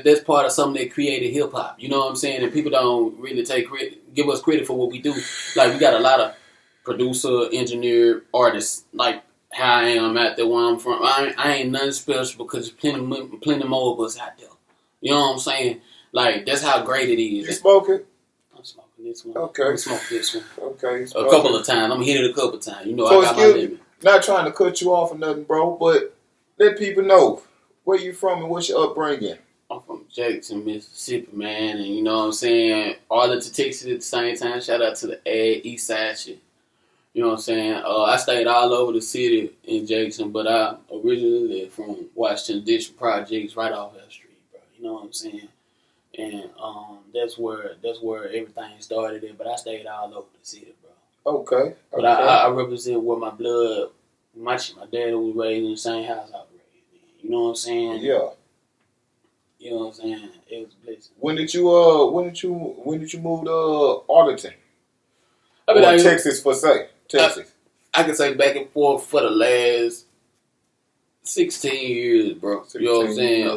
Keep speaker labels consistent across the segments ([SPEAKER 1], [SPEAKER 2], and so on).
[SPEAKER 1] That's part of something that created hip hop. You know what I'm saying? And people don't really give us credit for what we do. Like we got a lot of producer, engineer, artists. Like how I am out there where I'm from. I ain't nothing special because there's plenty more of us out there. You know what I'm saying? Like that's how great it is.
[SPEAKER 2] You smoking?
[SPEAKER 1] I'm smoking this one.
[SPEAKER 2] Okay.
[SPEAKER 1] I'm smoking this one.
[SPEAKER 2] Okay.
[SPEAKER 1] A couple of times. I'm hit it a couple of times. You know,
[SPEAKER 2] So
[SPEAKER 1] I got my limit.
[SPEAKER 2] Not trying to cut you off or nothing, bro, but let people know where you from and what's your upbringing.
[SPEAKER 1] I'm from Jackson, Mississippi, man, and you know what I'm saying? Arlington, Texas at the same time. Shout out to the East Side shit. You know what I'm saying? I stayed all over the city in Jackson, but I originally lived from Washington District Projects right off that street, bro. You know what I'm saying? And that's where everything started at, but I stayed all over the city, bro.
[SPEAKER 2] Okay.
[SPEAKER 1] But I represent where my blood, my dad was raised in the same house I was raised in. You know what I'm saying?
[SPEAKER 2] Yeah.
[SPEAKER 1] You know what I'm saying? It was a blessing.
[SPEAKER 2] When did you move to Arlington?
[SPEAKER 1] I mean,
[SPEAKER 2] or Texas for say. Texas.
[SPEAKER 1] I can say back and forth for the last 16 years, bro. You know what I'm saying?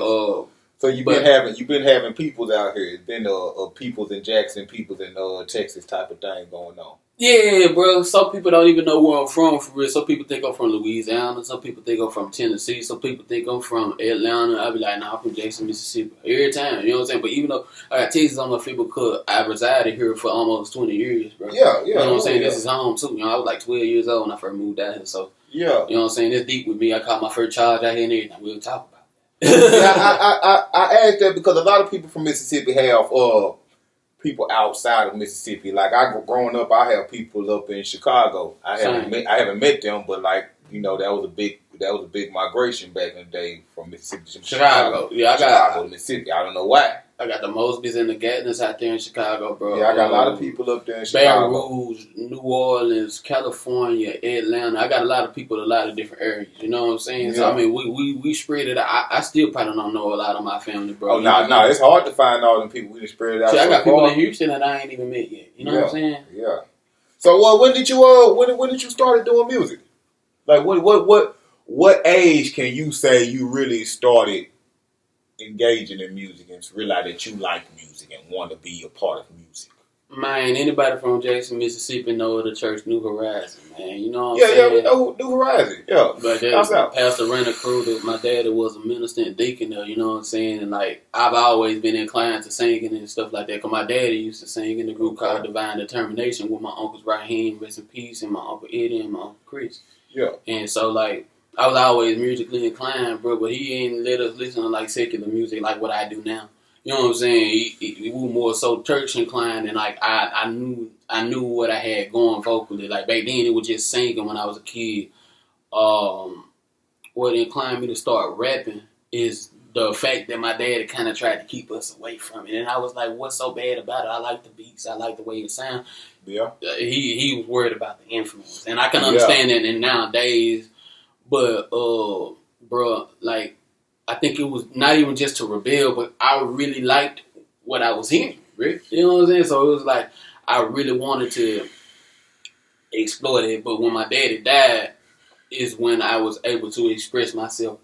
[SPEAKER 2] So you've been having peoples out here. It's been peoples in Jackson, peoples in Texas type of thing going on.
[SPEAKER 1] Yeah, bro. Some people don't even know where I'm from for real. Some people think I'm from Louisiana. Some people think I'm from Tennessee. Some people think I'm from Atlanta. I be like, nah, I'm from Jackson, Mississippi. Every time, you know what I'm saying? But even though I got Texas on my feet because I resided here for almost 20 years, bro.
[SPEAKER 2] Yeah.
[SPEAKER 1] You know what I'm saying? This is home too. You know, I was like 12 years old when I first moved out here. So,
[SPEAKER 2] yeah.
[SPEAKER 1] You know what I'm saying? It's deep with me. I caught my first charge out here and everything. We'll talk about it.
[SPEAKER 2] I asked that because a lot of people from Mississippi have people outside of Mississippi. Like growing up, I have people up in Chicago. I haven't met them, but like you know, that was a big migration back in the day from Mississippi to Chicago.
[SPEAKER 1] Yeah,
[SPEAKER 2] Chicago to Mississippi. I don't know why.
[SPEAKER 1] I got the Mosbys and the Gatlins out there in Chicago, bro.
[SPEAKER 2] Yeah, I got a lot of people up there in Chicago.
[SPEAKER 1] Baton Rouge, New Orleans, California, Atlanta. I got a lot of people in a lot of different areas. You know what I'm saying?
[SPEAKER 2] Yeah.
[SPEAKER 1] So I mean, we spread it out. I still probably don't know a lot of my family, bro.
[SPEAKER 2] Oh no, it's hard to find all them people. We just spread it out.
[SPEAKER 1] See, I got people
[SPEAKER 2] far.
[SPEAKER 1] in Houston that I ain't even met yet. You know what I'm saying?
[SPEAKER 2] Yeah. So when did you start doing music? Like what age can you say you really started engaging in music and realize that you like music and want to be a part of music?
[SPEAKER 1] Man, anybody from Jackson, Mississippi know the church New Horizon, man. You know what I'm saying?
[SPEAKER 2] Yeah, we know New Horizon. Yeah.
[SPEAKER 1] But Pastor Randall Crew, my daddy was a minister and deacon there, you know what I'm saying? And like, I've always been inclined to singing and stuff like that. Because my daddy used to sing in the group called Divine Determination with my uncles Raheem, rest in peace, and my uncle Eddie and my uncle Chris.
[SPEAKER 2] Yeah.
[SPEAKER 1] And so like, I was always musically inclined, bro, but he ain't let us listen to like secular music like what I do now. You know what I'm saying? He was more so church inclined, and like I knew what I had going vocally. Like back then, it was just singing when I was a kid. What inclined me to start rapping is the fact that my dad kind of tried to keep us away from it, and I was like, "What's so bad about it? I like the beats, I like the way it sounds."
[SPEAKER 2] Yeah.
[SPEAKER 1] He was worried about the influence, and I can understand that in nowadays. But, bro, like, I think it was not even just to rebel, but I really liked what I was hearing, right? You know what I'm saying? So it was like, I really wanted to explore it. But when my daddy died, is when I was able to express myself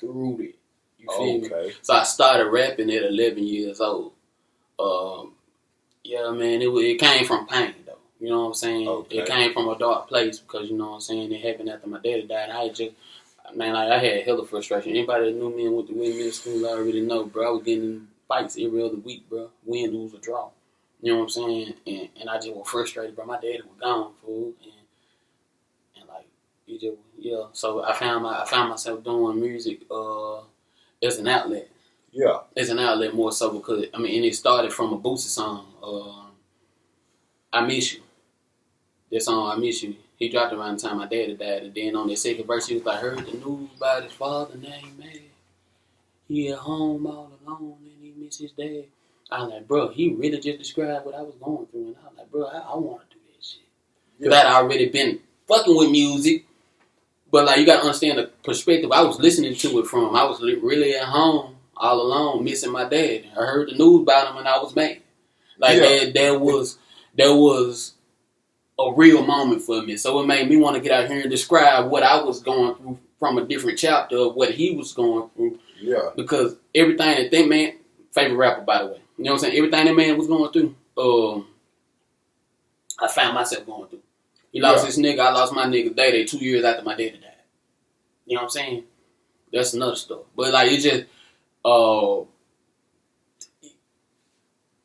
[SPEAKER 1] through it. You feel me? So I started rapping at 11 years old. Yeah, man, it came from pain, though. You know what I'm saying? Okay. It came from a dark place because, you know what I'm saying, it happened after my daddy died. I had hella frustration. Anybody that knew me and went to middle school, I already know, bro. I was getting in fights every other week, bro. Win, lose, or draw. You know what I'm saying? And I just was frustrated, bro. My daddy was gone, fool. And like, it just, yeah. So I found myself doing music as an outlet.
[SPEAKER 2] Yeah.
[SPEAKER 1] As an outlet more so because, and it started from a Boosie song, I Miss You. That song, I Miss You, he dropped around the time my daddy died. And then on that second verse, he was like, heard the news about his father, now he mad. He at home all alone and he miss his dad. I was like, bro, he really just described what I was going through. And I was like, bro, I want to do that shit. Because I'd already been fucking with music. But like, you got to understand the perspective I was listening to it from. I was really at home all alone, missing my dad. I heard the news about him and I was mad. Like, that was a real moment for me. So it made me want to get out here and describe what I was going through from a different chapter of what he was going through.
[SPEAKER 2] Yeah.
[SPEAKER 1] Because everything that favorite rapper, by the way. You know what I'm saying? Everything that man was going through, I found myself going through. He lost his nigga, I lost my nigga Day 2 years after my daddy died. You know what I'm saying? That's another story. But like it just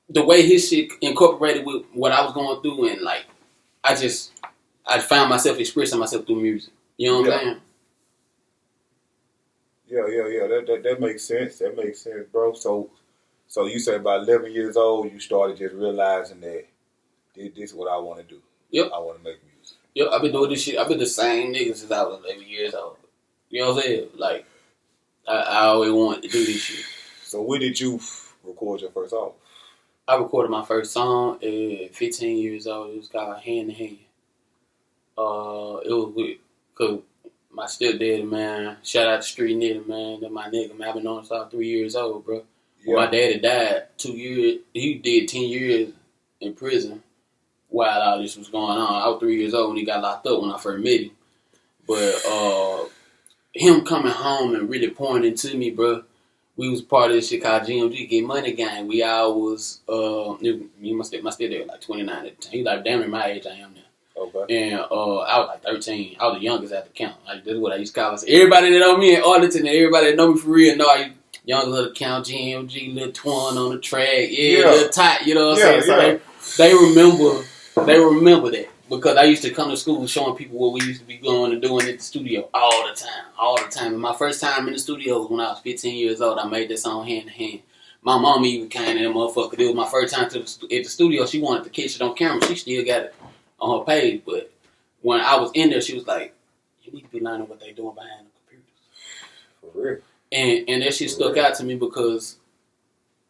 [SPEAKER 1] the way his shit incorporated with what I was going through, and like I found myself expressing myself through music. You know what I'm saying?
[SPEAKER 2] Yeah. That makes sense. That makes sense, bro. So you say about 11 years old, you started just realizing that this is what I want to do.
[SPEAKER 1] Yep.
[SPEAKER 2] I want to make music.
[SPEAKER 1] Yep. I've been doing this shit. I've been the same nigga since I was 11 years old. You know what I'm saying? Like I always wanted to do this shit.
[SPEAKER 2] So when did you record your first album?
[SPEAKER 1] I recorded my first song at 15 years old. It was called Hand in Hand. It was with, cause my stepdaddy, man, shout out to Street Nigga, man, that my nigga, man, I've been on since 3 years old, bro. When my daddy died, 2 years, he did 10 years in prison while all this was going on. I was 3 years old when he got locked up when I first met him. But him coming home and really pouring into me, bro, we was part of this shit called GMG, Get Money Gang. We all was, my stepdad was like 29 at the time. He like damn near my age I am now.
[SPEAKER 2] Okay.
[SPEAKER 1] And I was like 13. I was the youngest at the count. Like that's what I used to call myself. Everybody that know me in Arlington and everybody that know me for real know I youngest of the count, GMG, Lil Twan on the track, Lil Tot, you know what I'm saying? So they remember that. Because I used to come to school showing people what we used to be going and doing at the studio all the time. And my first time in the studio was when I was 15 years old. I made that song Hand in Hand. My mom even came in that motherfucker. It was my first time at the studio. She wanted to catch it on camera. She still got it on her page. But when I was in there, she was like, you need to be learning what they doing behind the computers.
[SPEAKER 2] For real.
[SPEAKER 1] And that shit stuck out to me because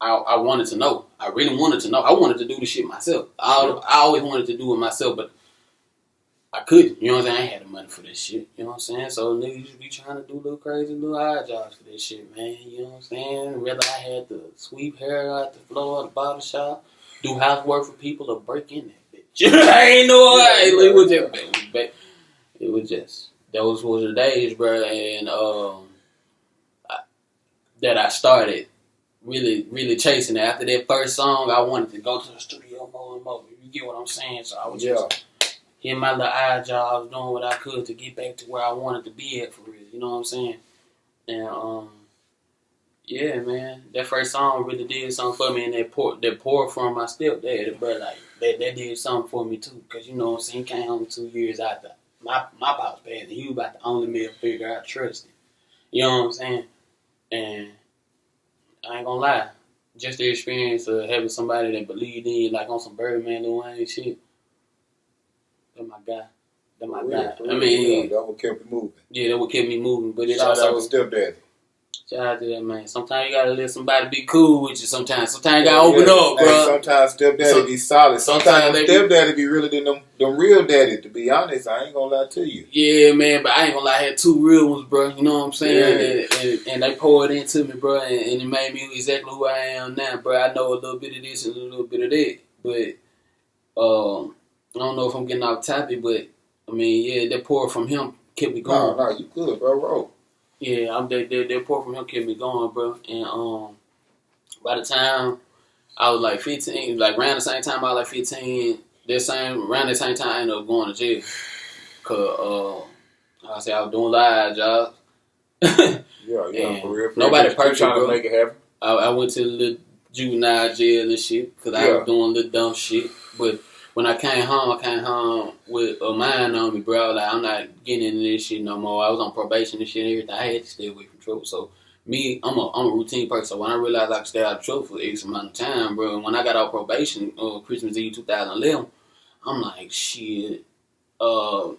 [SPEAKER 1] I wanted to know. I really wanted to know. I wanted to do the shit myself. I always wanted to do it myself, but I couldn't. You know what I'm saying? I ain't had the money for this shit. You know what I'm saying? So niggas used to be trying to do little crazy little odd jobs for this shit, man. You know what I'm saying? Whether I had to sweep hair out the floor at the barber shop, do housework for people, or break in that bitch. I ain't know it was just those was the days, bro, and that I started really, really chasing it. After that first song, I wanted to go to the studio more and more. You get what I'm saying? So I was just getting my little odd jobs, doing what I could to get back to where I wanted to be at for real. You know what I'm saying? And yeah, man, that first song really did something for me, and that pour from my stepdad, bro, like that did something for me too. Cause you know what I'm saying, he came home 2 years after my pops passed, and he was about the only male figure I trusted. You know what I'm saying? And I ain't gonna lie, just the experience of having somebody that believed in you, like on some Birdman, Lil Wayne shit. That's my guy. That's my guy. I mean,
[SPEAKER 2] that what kept me moving.
[SPEAKER 1] Yeah, that what kept me moving. But it
[SPEAKER 2] Shout
[SPEAKER 1] also
[SPEAKER 2] out to stepdaddy.
[SPEAKER 1] Shout out to that man. Sometimes you gotta let somebody be cool with you. Sometimes you gotta open up, bro.
[SPEAKER 2] Hey, sometimes stepdaddy be solid. Sometimes stepdaddy be realer than them real daddy. To be honest, I ain't gonna lie to you.
[SPEAKER 1] Yeah, man, but I ain't gonna lie. I had 2 real ones, bro. You know what I'm saying? Yeah. And they poured into me, bro, and it made me exactly who I am now, bro. I know a little bit of this and a little bit of that, but I don't know if I'm getting off topic, but I mean, yeah, that pour from him kept me going.
[SPEAKER 2] No, you good, bro.
[SPEAKER 1] Yeah, that pour from him kept me going, bro. And by the time I was like 15, like around the same time I was like 15, around the same time I ended up going to jail. Cause like I said, I was doing live jobs.
[SPEAKER 2] yeah, for real.
[SPEAKER 1] Nobody perfect,
[SPEAKER 2] trying
[SPEAKER 1] bro.
[SPEAKER 2] To make it happen.
[SPEAKER 1] I went to the little juvenile jail and shit, cause I was doing little dumb shit. But when I came home with a mind on me, bro. Like, I'm not getting into this shit no more. I was on probation and shit and everything. I had to stay away from trouble. So me, I'm a routine person. So when I realized I could stay out of trouble for X amount of time, bro, and when I got off probation Christmas Eve 2011, I'm like, shit, I'm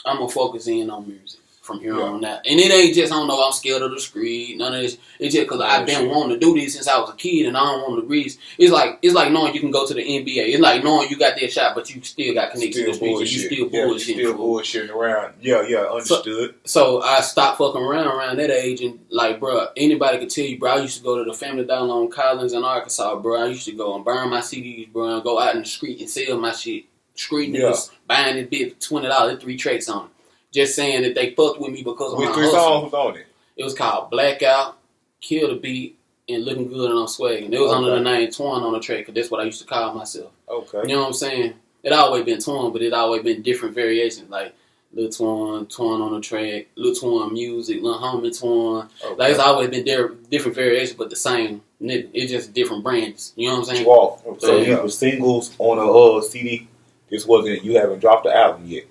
[SPEAKER 1] gonna focus in on music from here on out. And it ain't just, I don't know, I'm scared of the street, none of this. It's just because I've been wanting to do this since I was a kid, and I don't want to reach. It's like knowing you can go to the NBA. It's like knowing you got that shot, but you still got connected to the streets, and you still bullshitting.
[SPEAKER 2] You still bullshitting around. Yeah, understood.
[SPEAKER 1] So I stopped fucking around that age, and like, bro, anybody could tell you, bro, I used to go to the Family Dollar on Collins in Arkansas, bro. I used to go and burn my CDs, bro, and go out in the street and sell my shit. Street niggas buying this bit for $20, 3 tracks on it. Just saying that they fucked with me because of my hustle.
[SPEAKER 2] 3 songs was on it?
[SPEAKER 1] It was called Blackout, Kill the Beat, and looking good and on swag. And it was under the name Twan on the track, because that's what I used to call myself.
[SPEAKER 2] Okay.
[SPEAKER 1] You know what I'm saying? It always been Twan, but it always been different variations. Like Lil Twan, Twan on the track, Lil Twan music, Lil Homie Twan. Okay. Like it's always been different variations, but the same. It's just different brands. You know what I'm saying?
[SPEAKER 2] So these were singles on a CD. This wasn't. You haven't dropped the album yet.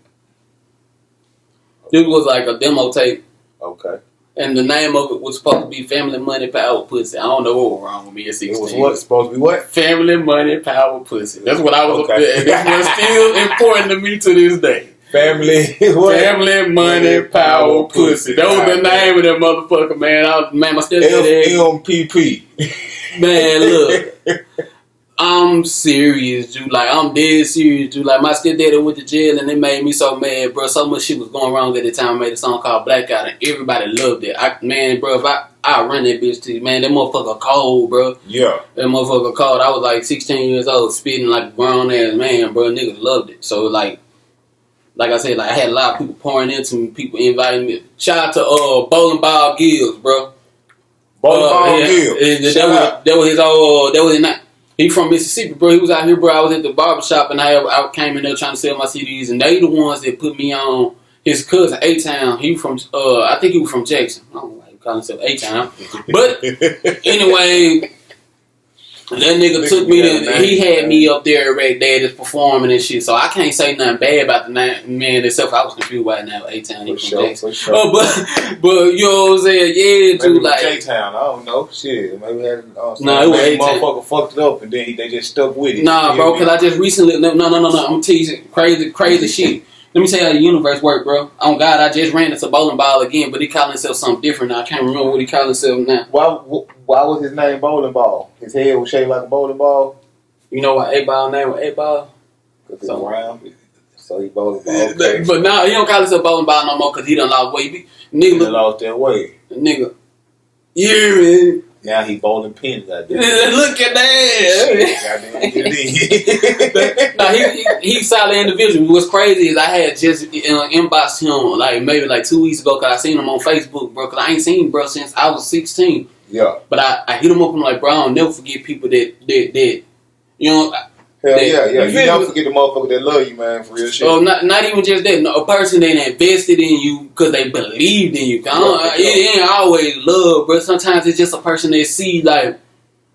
[SPEAKER 1] This was like a demo tape.
[SPEAKER 2] Okay.
[SPEAKER 1] And the name of it was supposed to be Family Money Power Pussy. I don't know what was wrong with me at 16.
[SPEAKER 2] It was what? Supposed to be what?
[SPEAKER 1] Family Money Power Pussy. That's what I was up there. And this was still important to me to this day.
[SPEAKER 2] Family
[SPEAKER 1] Money Power Pussy. That was the name of that motherfucker, man. My stepdad.
[SPEAKER 2] FMPP.
[SPEAKER 1] Man, look. I'm serious, dude. Like, I'm dead serious, dude. Like, my stepdad went to jail and it made me so mad, bro. So much shit was going wrong at the time. I made a song called Blackout and everybody loved it. Man, bro, if I run that bitch to you, man, that motherfucker cold, bro.
[SPEAKER 2] Yeah.
[SPEAKER 1] That motherfucker cold. I was like 16 years old, spitting like a grown ass man, bro. Niggas loved it. So, like I said, like, I had a lot of people pouring into me, people inviting me. Shout out to Bowling Ball Gills, bro.
[SPEAKER 2] Bowling Ball Gills.
[SPEAKER 1] That was his name. He from Mississippi, bro. He was out here, bro. I was at the barbershop and I came in there trying to sell my CDs, and they the ones that put me on. His cousin, A-Town, he from, I think he was from Jackson. I don't know why he called himself A-Town. But anyway, that nigga took me to, he had me up there at Red Daddy's performing and shit. So I can't say nothing bad about the man itself. I was confused why now A-Town, he from Jackson.
[SPEAKER 2] For sure.
[SPEAKER 1] But you know what I'm saying? Yeah, dude, like.
[SPEAKER 2] J-Town, I don't know. Shit. Maybe had
[SPEAKER 1] it was A-Town.
[SPEAKER 2] Motherfucker fucked it up and then they just stuck with it.
[SPEAKER 1] Nah, bro, because I just recently, no, I'm teasing crazy shit. Let me tell you how the universe work, bro. On God, I just ran into Bowling Ball again, but he called himself something different now. I can't remember what he called himself now.
[SPEAKER 2] Why was his name Bowling Ball? His head was shaped like a bowling ball?
[SPEAKER 1] You know why 8-Ball name was 8-Ball?
[SPEAKER 2] Because it's round. So he Bowling Ball. Okay.
[SPEAKER 1] But now he don't call himself Bowling Ball no more because he done lost weight.
[SPEAKER 2] Nigga, he done lost that weight.
[SPEAKER 1] Nigga. Yeah, man.
[SPEAKER 2] Now he bowling pins.
[SPEAKER 1] Look at that. No, he's a solid individual. What's crazy is I had just inboxed him like maybe like 2 weeks ago because I seen him on Facebook, bro. Because I ain't seen bro since I was 16.
[SPEAKER 2] Yeah.
[SPEAKER 1] But I hit him up and I'm like, bro, I'll never forget people that you know.
[SPEAKER 2] Hell yeah. You never forget the motherfucker that love you, man, for real shit.
[SPEAKER 1] Oh, not even just that. No, a person that invested in you because they believed in you. It ain't always love, bro. Sometimes it's just a person that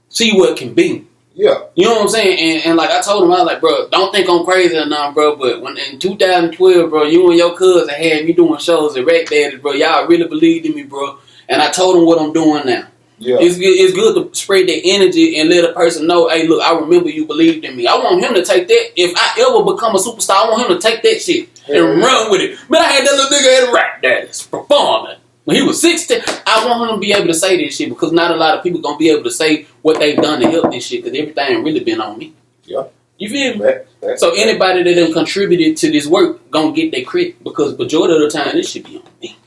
[SPEAKER 1] see what can be.
[SPEAKER 2] Yeah.
[SPEAKER 1] You know what I'm saying? And like I told him, I was like, bro, don't think I'm crazy or nothing, bro. But when in 2012, bro, you and your cousin had me doing shows at Rack Daddy, bro. Y'all really believed in me, bro. And I told him what I'm doing now. Yeah. It's good to spread that energy and let a person know, hey, look, I remember you believed in me. I want him to take that. If I ever become a superstar, I want him to take that shit and run with it. Man, I had that little nigga at Rack Daddy's performing. When he was 16, I want him to be able to say this shit because not a lot of people going to be able to say what they've done to help this shit because everything really been on me.
[SPEAKER 2] Yeah.
[SPEAKER 1] You feel me? So anybody that done contributed to this work going to get their credit because majority of the time this should be on me.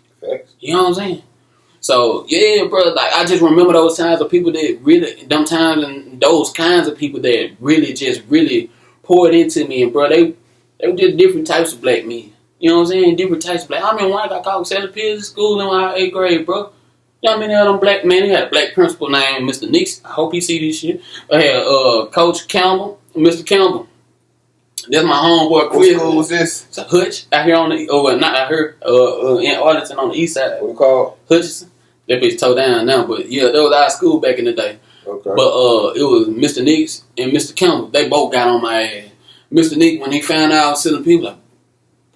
[SPEAKER 1] You know what I'm saying? So, yeah, bro, like, I just remember those times of people that really, them times and those kinds of people that really poured into me. And, bro, they were just different types of black men. You know what I'm saying? Different types of black. I mean, when I got called selling pills in school in my 8th grade, bro. You know what I mean? They had them black men. They had a black principal named Mr. Nix. I hope he see this shit. I had Coach Campbell, Mr. Campbell. That's my homeboy, Chris.
[SPEAKER 2] What school was this?
[SPEAKER 1] It's a Hutch out here on the, not out here, in Arlington on the east side.
[SPEAKER 2] What it called?
[SPEAKER 1] Hutchinson. That bitch tore down now, but yeah, that was our school back in the day.
[SPEAKER 2] Okay.
[SPEAKER 1] But it was Mr. Nix and Mr. Campbell. They both got on my ass. Mr. Nix, when he found out I was selling people, like,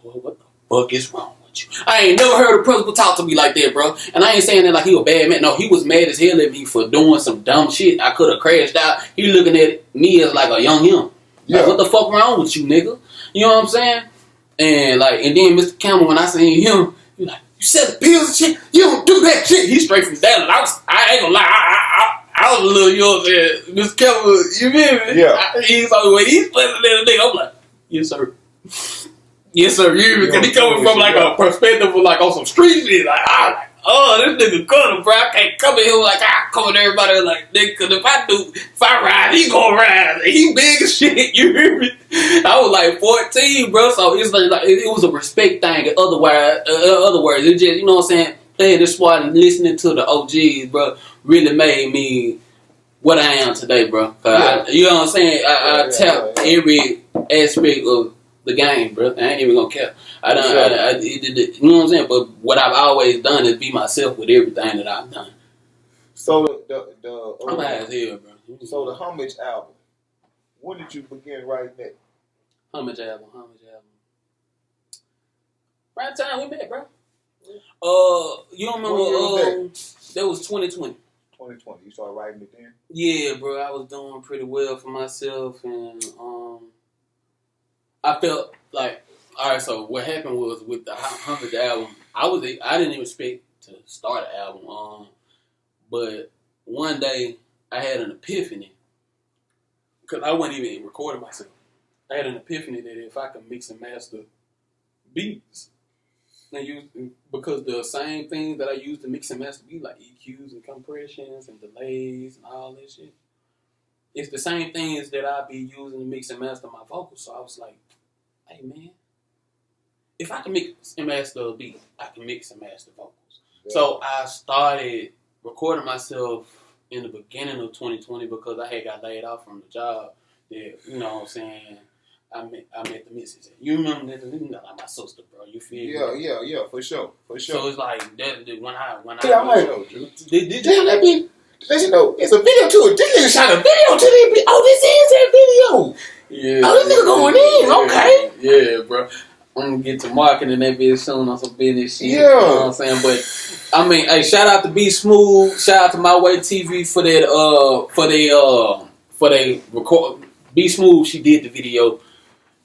[SPEAKER 1] boy, what the fuck is wrong with you? I ain't never heard a principal talk to me like that, bro. And I ain't saying that like he was a bad man. No, he was mad as hell at me for doing some dumb shit. I could have crashed out. He looking at me as like a young him. Yeah. Like, what the fuck wrong with you, nigga? You know what I'm saying? And then Mr. Campbell, when I seen him, he like, you sell the pills and shit. You don't do that shit. He straight from Dallas. I ain't gonna lie. I was a little, you know what I'm saying? Mr. Campbell, you feel me?
[SPEAKER 2] Yeah.
[SPEAKER 1] He's always he's playing the little nigga. I'm like, yes, sir. Yes, sir. You hear me? Because he coming from like a perspective of like on some street shit. Like, oh, this nigga cutter, bro. I can't come in here like I come at everybody like, nigga, because if I ride, he gonna ride. He big as shit, you hear me? I was like 14, bro, so it's like it was a respect thing. In other words, it just, you know what I'm saying, playing this sport and listening to the OGs, bro, really made me what I am today, bro. You know what I'm saying? I tap every aspect of the game, bro. I ain't even gonna care. You know what I'm saying? But what I've always done is be myself with everything that I've done.
[SPEAKER 2] So
[SPEAKER 1] I'm high as hell, bro.
[SPEAKER 2] So the Homage album, when did you begin writing that?
[SPEAKER 1] Homage album. Right time we met, bro. You don't remember? That was 2020.
[SPEAKER 2] 2020. You started writing it then?
[SPEAKER 1] Yeah, bro. I was doing pretty well for myself, and I felt like, all right. So what happened was with the Homage album, I didn't even expect to start an album. But one day I had an epiphany because I wasn't even recording myself. I had an epiphany that if I could mix and master beats, because the same things that I use to mix and master beats, like EQs and compressions and delays and all that shit, it's the same things that I be using to mix and master my vocals. So I was like, hey man, if I can mix and master a beat, I can mix and master vocals. Yeah. So I started recording myself in the beginning of 2020 because I had got laid off from the job that, you know what I'm saying, I met the missus. You remember that? Like my sister, bro. You feel me?
[SPEAKER 2] Yeah, for sure.
[SPEAKER 1] So it's like that when I
[SPEAKER 2] I'm like, damn, that beat. You know, it's a video to it. This nigga shot a video to that beat. Oh, this is that video.
[SPEAKER 1] Yeah.
[SPEAKER 2] Oh, this nigga going in. Okay.
[SPEAKER 1] Yeah, bro. I'm gonna get to marketing that bitch soon on some business shit.
[SPEAKER 2] Yeah.
[SPEAKER 1] You know what I'm saying? But I mean, hey, shout out to Be Smooth. Shout out to My Way TV for that record. Be Smooth, she did the video.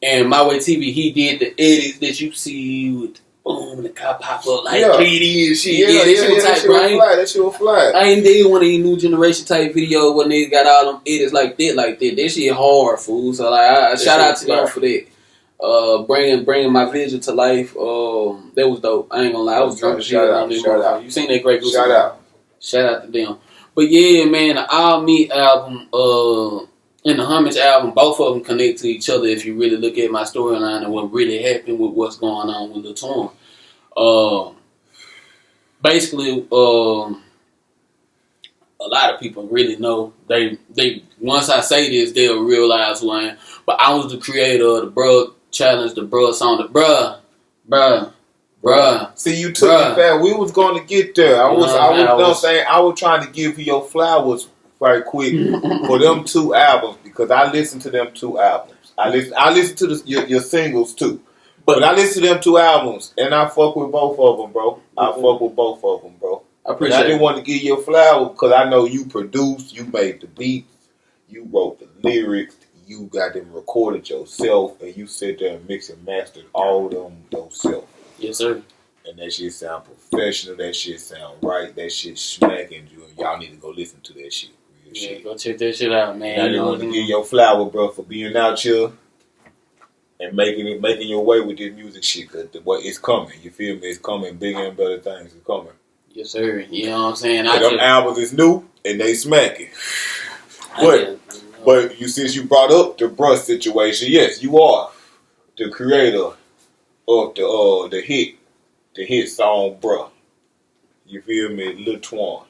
[SPEAKER 1] And My Way TV, he did the edits that you see with boom, the car pop up like 3D and shit. Yeah, that shit was tight, bro.
[SPEAKER 2] That shit was fly.
[SPEAKER 1] I ain't did one of these new generation type videos when they got all them edits like that. That shit hard, fool. So like, shout out to y'all for that. Bringing my vision to life. That was dope. I ain't gonna lie, I was drunk as hell on this one. You seen that great group? Shout out to them. But yeah, man, the All Me album, and the Homage album, both of them connect to each other if you really look at my storyline and what really happened with what's going on with Lil Torn. Basically, a lot of people really know. They once I say this, they'll realize who I am. But I was the creator of the Bruh Challenge, the Bruh song, the Bruh.
[SPEAKER 2] See, you took it fast. We was going to get there. I was trying to give you your flowers right quick for them two albums because I listened to them two albums. I listened to your singles too, but I listened to them two albums and I fuck with both of them, bro. I appreciate. I didn't want to give you a flower because I know you produced, you made the beats, you wrote the lyrics, you got them recorded yourself, and you sit there and mix and mastered all them yourself.
[SPEAKER 1] Yes, sir.
[SPEAKER 2] And that shit sound professional. That shit sound right. That shit smacking you. And y'all need to go listen to that shit.
[SPEAKER 1] Yeah, go check that shit out, man.
[SPEAKER 2] I didn't want to give your flower, bro, for being out here and making your way with this music shit. Cause it's coming. You feel me? It's coming. Bigger and better things are coming.
[SPEAKER 1] Yes, sir. You know what I'm saying?
[SPEAKER 2] Them albums is new and they smacking. But since you brought up the Bruh situation, yes, you are the creator of the hit song Bruh. You feel me? Lil Twan.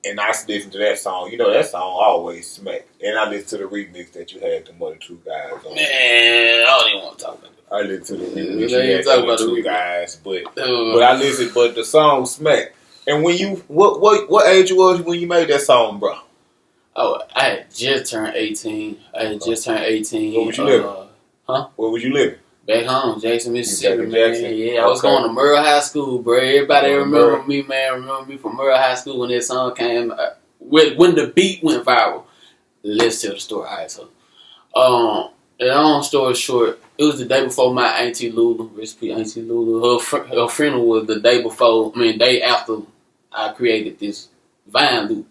[SPEAKER 2] And I listened to that song. You know, that song always smacked. And I listened to the remix that you had the other two guys on.
[SPEAKER 1] Man, I don't even want to talk about it.
[SPEAKER 2] I listened to the remix you had the other two guys. But I listened, but the song smacked. And when you, what age you was when you made that song, bro?
[SPEAKER 1] Oh, I had just turned 18. Where
[SPEAKER 2] was you living?
[SPEAKER 1] Huh?
[SPEAKER 2] Where was you living?
[SPEAKER 1] Back home, Jackson, Mississippi,
[SPEAKER 2] Jackson.
[SPEAKER 1] Yeah, I was going to Murrah High School, bro. Everybody remember me, man. Remember me from Murrah High School when that song came. When the beat went viral. Let's tell the story. All right, so, long story short, it was the day before my Auntie Lulu, recipe Auntie Lulu. Her funeral was the day after I created this Vine loop.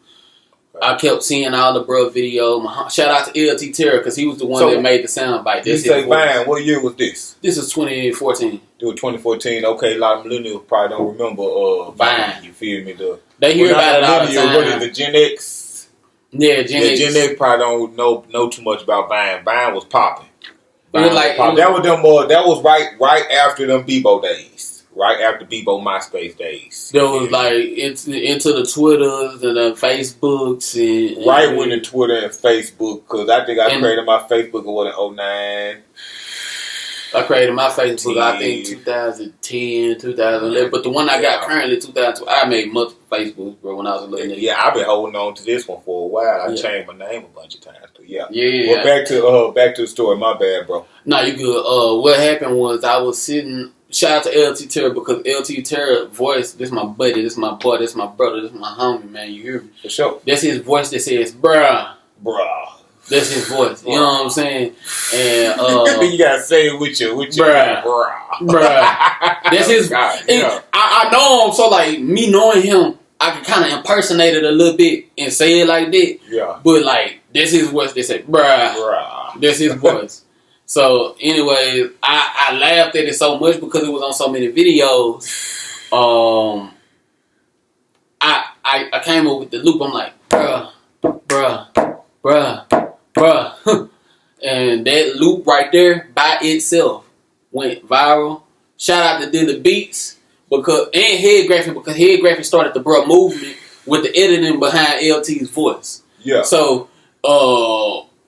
[SPEAKER 1] I kept seeing all the Bruh video. Shout out to LT Terror because he was the one that made the sound bite.
[SPEAKER 2] You say Vine, what year was this?
[SPEAKER 1] This is 2014.
[SPEAKER 2] It was 2014. Okay, a lot of millennials probably don't remember Vine. You feel me?
[SPEAKER 1] They hear about it all the time.
[SPEAKER 2] What is the Gen X?
[SPEAKER 1] Yeah, Gen X.
[SPEAKER 2] Gen X probably don't know too much about Vine. Vine was popping.
[SPEAKER 1] That
[SPEAKER 2] was right after them Bebo days. right after Bebo MySpace days.
[SPEAKER 1] There was like into the Twitters and the Facebooks and
[SPEAKER 2] right when the Twitter and Facebook, because I think I created my Facebook in 09.
[SPEAKER 1] I created my Facebook, I think 2010, 2011, but the one I got currently 2012. I made multiple Facebooks, bro, when I was a little nigga.
[SPEAKER 2] Yeah, I've been holding on to this one for a while. I changed my name a bunch of times, but yeah.
[SPEAKER 1] Well,
[SPEAKER 2] back to the story. My bad, bro.
[SPEAKER 1] Nah, you good. What happened was I was sitting. Shout out to LT Terror, because LT Terror voice. This my buddy. This my boy. This my brother. This my homie, man. You hear me?
[SPEAKER 2] For sure.
[SPEAKER 1] That's his voice that says, "Bruh." That's his voice. You know what I'm saying? And
[SPEAKER 2] you gotta say it with your
[SPEAKER 1] bruh. That's his. I know him, so like me knowing him, I can kind of impersonate it a little bit and say it like that.
[SPEAKER 2] Yeah.
[SPEAKER 1] But like that's his voice. They say, "Bruh." That's his voice. So anyway, I laughed at it so much because it was on so many videos. I came up with the loop. I'm like, bruh. And that loop right there by itself went viral. Shout out to Dilla Beats and Head Graphic, because Head Graphic started the bruh movement with the editing behind LT's voice. Yeah. So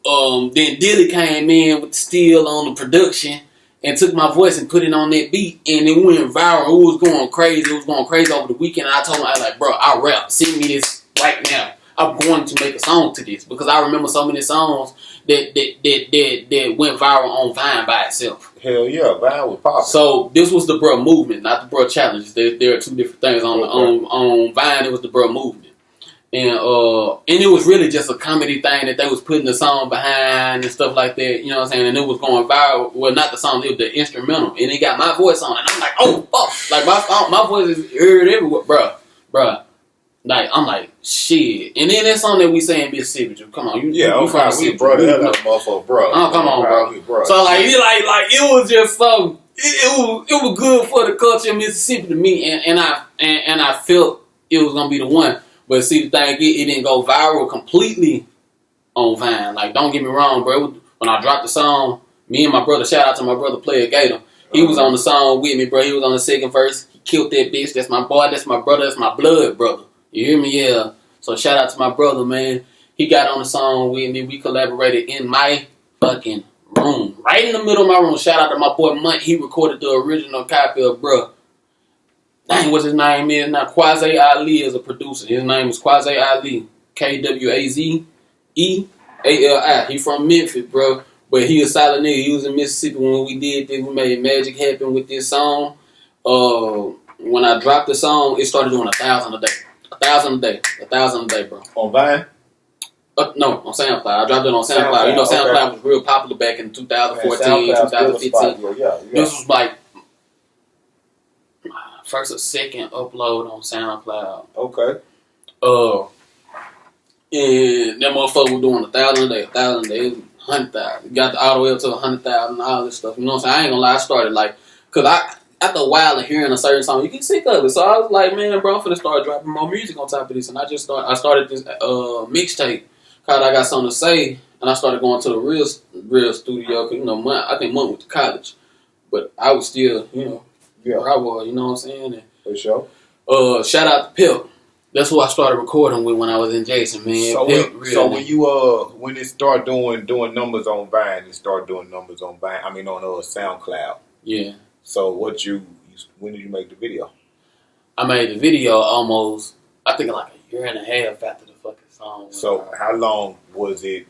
[SPEAKER 1] then Dilly came in with the steel on the production and took my voice and put it on that beat, and it went viral. It was going crazy. It was going crazy over the weekend. And I told him, I was like, bro, I rap. Send me this right now. I'm going to make a song to this, because I remember so many songs that went viral on Vine by itself.
[SPEAKER 2] Hell yeah, Vine was popping.
[SPEAKER 1] So this was the bruh movement, not the bruh challenge. There are two different things. On Vine, it was the bruh movement. And it was really just a comedy thing that they was putting the song behind and stuff like that, you know what I'm saying? And it was going viral. Well, not the song, it was the instrumental. And it got my voice on it. And I'm like, oh, fuck. Like, my voice is heard everywhere. Bruh. Like, I'm like, shit. And then that song that we say in Mississippi, come on. You from Mississippi.
[SPEAKER 2] We brought that up, motherfucker, bro.
[SPEAKER 1] Oh, come on, bro. So, like, it was just so, it was good for the culture of Mississippi to me. And I felt it was going to be the one. But see, the thing is, it didn't go viral completely on Vine. Like, don't get me wrong, bro. When I dropped the song, me and my brother, shout out to my brother, Player Gator. He was on the song with me, bro. He was on the second verse. He killed that bitch. That's my boy. That's my brother. That's my blood brother. You hear me? Yeah. So shout out to my brother, man. He got on the song with me. We collaborated in my fucking room. Right in the middle of my room. Shout out to my boy, Munt. He recorded the original copy of, bro. Dang, what his name is now? Quasi Ali is a producer. His name is Quasi Ali. Kwazeeali. He from Memphis, bro. But he a solid nigga. He was in Mississippi when we did this. We made magic happen with this song. When I dropped the song, it started doing 1,000 a day. 1,000 a day, bro. On
[SPEAKER 2] Vine?
[SPEAKER 1] No, on SoundCloud. I dropped it on SoundCloud. You know, SoundCloud was real popular back in 2014, 2015. Yeah. This was like first or second upload on SoundCloud.
[SPEAKER 2] Okay.
[SPEAKER 1] And that motherfucker was doing 1,000 a day, 100,000. Got the all the way up to 100,000, all this stuff. You know what I'm saying? I ain't gonna lie, I started like, cause after a while of hearing a certain song, you get sick of it. So I was like, man, bro, I'm finna start dropping more music on top of this. And I started this mixtape called I Got Something to Say. And I started going to the real studio. Cause, you know, I think Monk went to college. But I was still, you know, where I was, you know what I'm saying? And,
[SPEAKER 2] for sure.
[SPEAKER 1] Shout out to Pip. That's who I started recording with when I was in Jason, man.
[SPEAKER 2] So when it started doing numbers on Vine, it started doing numbers on Vine. I mean on SoundCloud.
[SPEAKER 1] Yeah.
[SPEAKER 2] So when did you make the video?
[SPEAKER 1] I made the video almost, I think like a year and a half after the fucking song.
[SPEAKER 2] So how long was it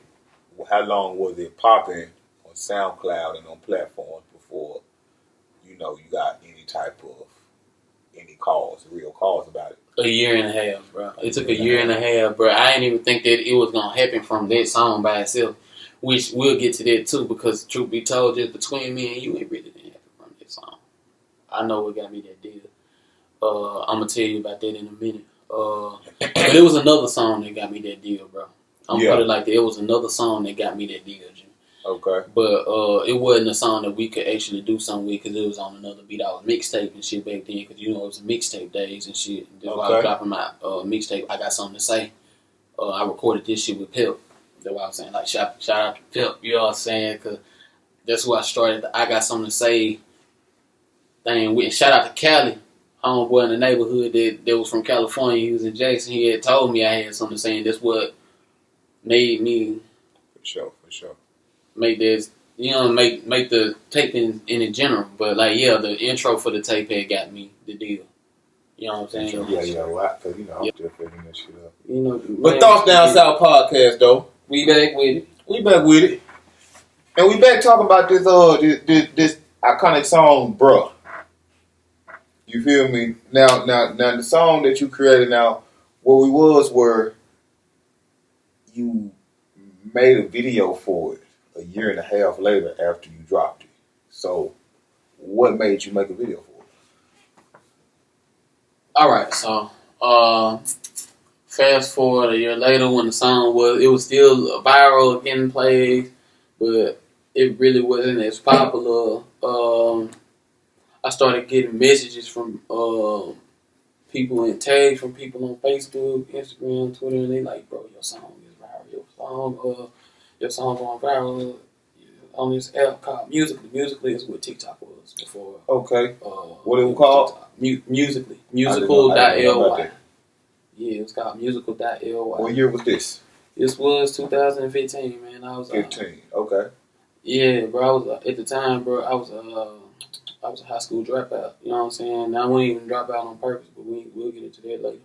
[SPEAKER 2] popping on SoundCloud and on platforms before you got any real calls about it?
[SPEAKER 1] A year and a half, bro. It took a year and a half, bro. I didn't even think that it was gonna happen from that song by itself. Which we'll get to that too, because truth be told, just between me and you, it really didn't happen from that song. I know what got me that deal. I'm gonna tell you about that in a minute. But it was another song that got me that deal, bro. I'm gonna put it like that. It was another song that got me that deal, Jim.
[SPEAKER 2] Okay.
[SPEAKER 1] But it wasn't a song that we could actually do something with, because it was on another beat. I was mixtape and shit back then, because you know it was mixtape days and shit. That's why I was dropping my mixtape. I Got Something to Say. I recorded this shit with Pip. That's why I was saying, like, shout out to Pip. You know what I'm saying? Because that's who I started. I Got Something to Say thing with. Shout out to Cali, homeboy in the neighborhood that was from California. He was in Jackson. He had told me I had something saying that's what made me
[SPEAKER 2] For sure.
[SPEAKER 1] make this, make the tape in general. But like, yeah, the intro for the tape had got me the deal. You know what I'm saying?
[SPEAKER 2] Yeah. Well, because I'm still figuring that shit up.
[SPEAKER 1] But
[SPEAKER 2] Thoughts Down South podcast though.
[SPEAKER 1] We back with it.
[SPEAKER 2] And we back talking about this iconic song, Bruh. You feel me? Now the song that you created now, where we were you made a video for it a year and a half later after you dropped it. So what made you make a video for it?
[SPEAKER 1] Alright, so fast forward a year later when the song was still viral, getting played, but it really wasn't as popular. I started getting messages from people and tags from people on Facebook, Instagram, Twitter, and they like, bro, your song is viral. Your song going viral on this app called Musically. Musically is what TikTok was before.
[SPEAKER 2] Okay. What it was called?
[SPEAKER 1] Musically. Musical.ly. Yeah, it was called Musical.ly.
[SPEAKER 2] What year was this?
[SPEAKER 1] This was 2015, man. I was
[SPEAKER 2] 15. Okay.
[SPEAKER 1] Yeah, bro. I was at the time, bro. I was a high school dropout. You know what I'm saying? I wouldn't even drop out on purpose, but we'll get into that later.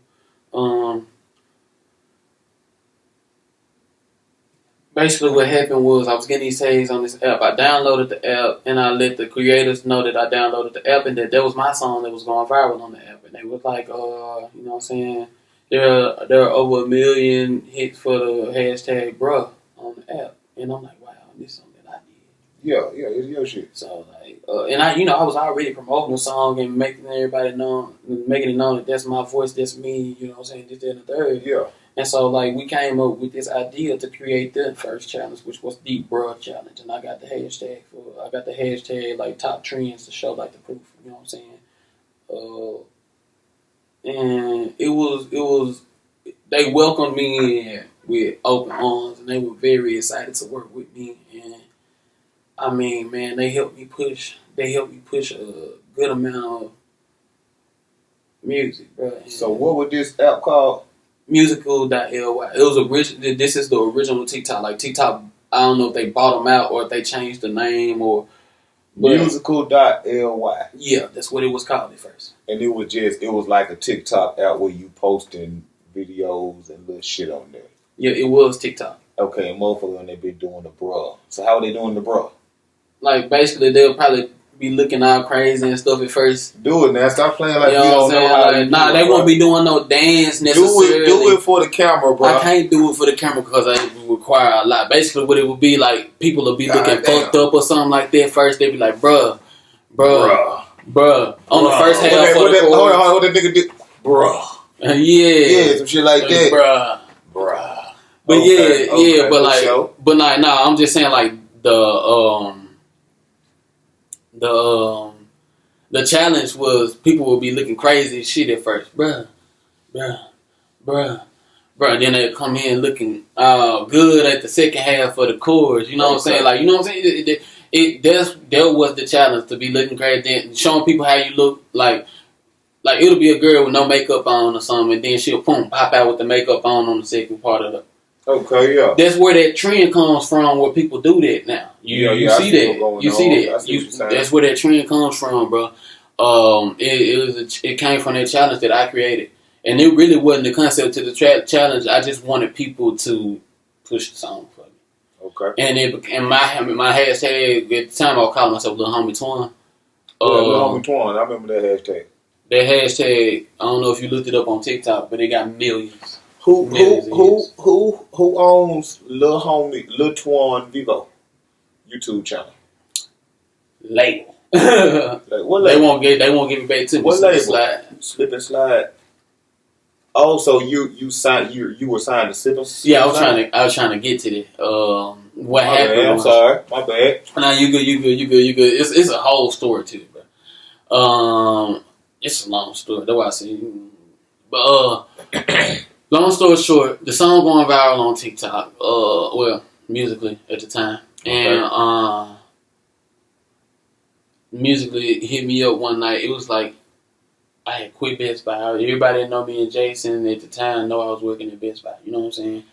[SPEAKER 1] Basically, what happened was I was getting these tags on this app. I downloaded the app, and I let the creators know that I downloaded the app, and that was my song that was going viral on the app. And they was like, you know what I'm saying? There are over 1 million hits for the hashtag bruh on the app. And I'm like, wow, this is something that I did.
[SPEAKER 2] Yeah, it's your shit.
[SPEAKER 1] So, like, and I was already promoting the song and making it known that that's my voice, that's me, you know what I'm saying, this, that, and the third.
[SPEAKER 2] Yeah.
[SPEAKER 1] And so, like, we came up with this idea to create the first challenge, which was the bruh challenge. And I got the hashtag, like, top trends to show, like, the proof, you know what I'm saying? And it was, they welcomed me in with open arms, and they were very excited to work with me. And I mean, man, they helped me push a good amount of music, bro. And
[SPEAKER 2] so what was this app called?
[SPEAKER 1] Musical.ly. It was this is the original TikTok. Like TikTok, I don't know if they bought them out or if they changed the name or.
[SPEAKER 2] Musical.ly.
[SPEAKER 1] Yeah, that's what it was called at first.
[SPEAKER 2] And it was like a TikTok app where you posting videos and little shit on there.
[SPEAKER 1] Yeah, it was TikTok.
[SPEAKER 2] Okay, and motherfucker, and they been doing the bruh. So how are they doing the bruh?
[SPEAKER 1] Like basically, they'll probably be looking all crazy and stuff at first.
[SPEAKER 2] Do it now. Stop playing like
[SPEAKER 1] you know what I'm saying. Like, they won't be doing no dance necessarily.
[SPEAKER 2] Do it for the camera, bro.
[SPEAKER 1] I can't do it for the camera because it would require a lot. Basically, what it would be like, people will be looking fucked up or something like that. First, they'd be like, bruh. On the first half of the chorus.
[SPEAKER 2] Hold on, what that nigga did? Bruh.
[SPEAKER 1] Yeah,
[SPEAKER 2] some shit like that.
[SPEAKER 1] Bruh. But okay, but I'm just saying like the challenge was people would be looking crazy as shit at first, bruh. And then they come in looking good at the second half of the chorus. You know what I'm saying? Like, you know what I'm saying? That was the challenge, to be looking crazy and showing people how you look. Like it'll be a girl with no makeup on or something, and then she'll pop out with the makeup on the second part of the.
[SPEAKER 2] Okay, yeah.
[SPEAKER 1] That's where that trend comes from, where people do that now. You see that. That's where that trend comes from, bro. It came from that challenge that I created. And it really wasn't the concept to the challenge. I just wanted people to push the song for me.
[SPEAKER 2] Okay.
[SPEAKER 1] And my hashtag, at the time I was calling myself Lil Homie Twan.
[SPEAKER 2] Lil Homie Twan, I remember that hashtag.
[SPEAKER 1] That hashtag, I don't know if you looked it up on TikTok, but it got millions.
[SPEAKER 2] Who owns Lil Twan Vivo YouTube channel?
[SPEAKER 1] Label.
[SPEAKER 2] What label?
[SPEAKER 1] They won't give it back to me.
[SPEAKER 2] What label? Slip and Slide. Oh, so you were signed to Slip and Slide?
[SPEAKER 1] Yeah, I was trying to get to that. What happened?
[SPEAKER 2] Bad, I'm sorry, my bad.
[SPEAKER 1] Nah, you good. It's a whole story to it, bro. It's a long story. That's why I say. But long story short, the song going viral on TikTok. Musically at the time, and musically hit me up one night. It was like I had quit Best Buy. Everybody that know me and Jason at the time know I was working at Best Buy. You know what I'm saying?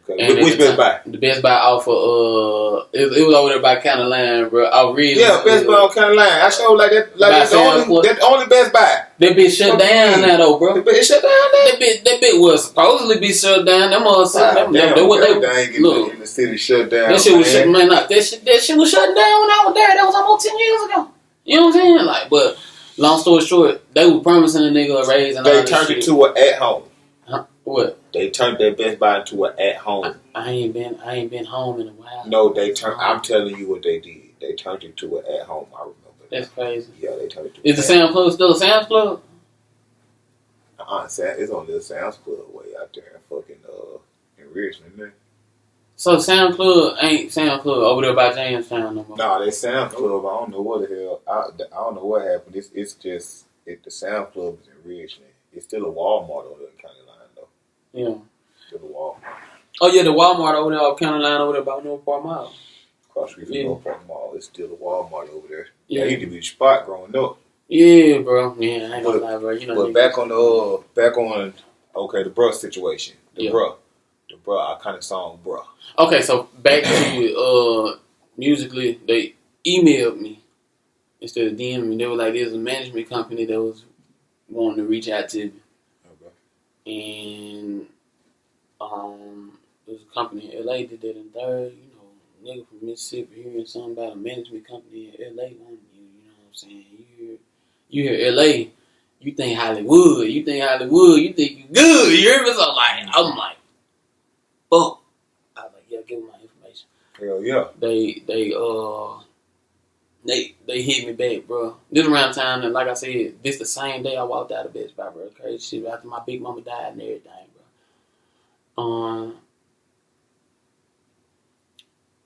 [SPEAKER 2] Okay. And which Best Buy?
[SPEAKER 1] The Best Buy off of it was over there by County Line, bro. I really
[SPEAKER 2] Best Buy on County Line. I showed like that. Like that's the only Best Buy.
[SPEAKER 1] That bitch shut down now though, bro.
[SPEAKER 2] That bitch shut down now.
[SPEAKER 1] That bitch was supposedly be shut down. Them motherfuckers.
[SPEAKER 2] Look, in the city shut down.
[SPEAKER 1] That shit was shut down. That shit was shut down when I was there. That was almost 10 years ago. You know what I'm saying? Like, but long story short, they were promising a nigga a raise and
[SPEAKER 2] they turned it to an at home.
[SPEAKER 1] Huh? What?
[SPEAKER 2] They turned their Best Buy into an at home.
[SPEAKER 1] I ain't been home in a while.
[SPEAKER 2] No, they turned. I'm telling you what they did. They turned it to an at home. I remember.
[SPEAKER 1] That's crazy.
[SPEAKER 2] Yeah, they turned it to.
[SPEAKER 1] Is the Sam's Club still a Sam's Club?
[SPEAKER 2] It's on the Sam's Club way out there in fucking in Richmond, man.
[SPEAKER 1] So Sam's Club ain't Sam's Club over there by Jamestown no more.
[SPEAKER 2] Nah, they Sam's Club. I don't know what the hell. I don't know what happened. It's just the Sam's Club is in Richmond. It's still a Walmart over there in County Line though.
[SPEAKER 1] Yeah.
[SPEAKER 2] Still a Walmart.
[SPEAKER 1] Oh yeah, the Walmart over there, County Line over there by North Park Mall.
[SPEAKER 2] Across the street from North Park Mall. It's still a Walmart over there.
[SPEAKER 1] Yeah.
[SPEAKER 2] That used to be the spot growing up.
[SPEAKER 1] Yeah, bro. Yeah, I ain't gonna lie, bro. You know.
[SPEAKER 2] But back on the bruh situation. The bruh, I kind of song bruh.
[SPEAKER 1] Okay, so back to musically, they emailed me instead of DMing me. They were like, "There's a management company that was wanting to reach out to me." Okay. And there's a company in LA that did in third. You know, nigga from Mississippi hearing something about a management company in LA wanting you. You know what I'm saying? You hear LA, you think Hollywood, you think you good. You hear me? So I'm like, fuck. I was like, yeah, give me my information.
[SPEAKER 2] Hell yeah.
[SPEAKER 1] They hit me back, bro. This around time, and like I said, this the same day I walked out of Best Buy, bro. Crazy shit after my big mama died and everything, bro.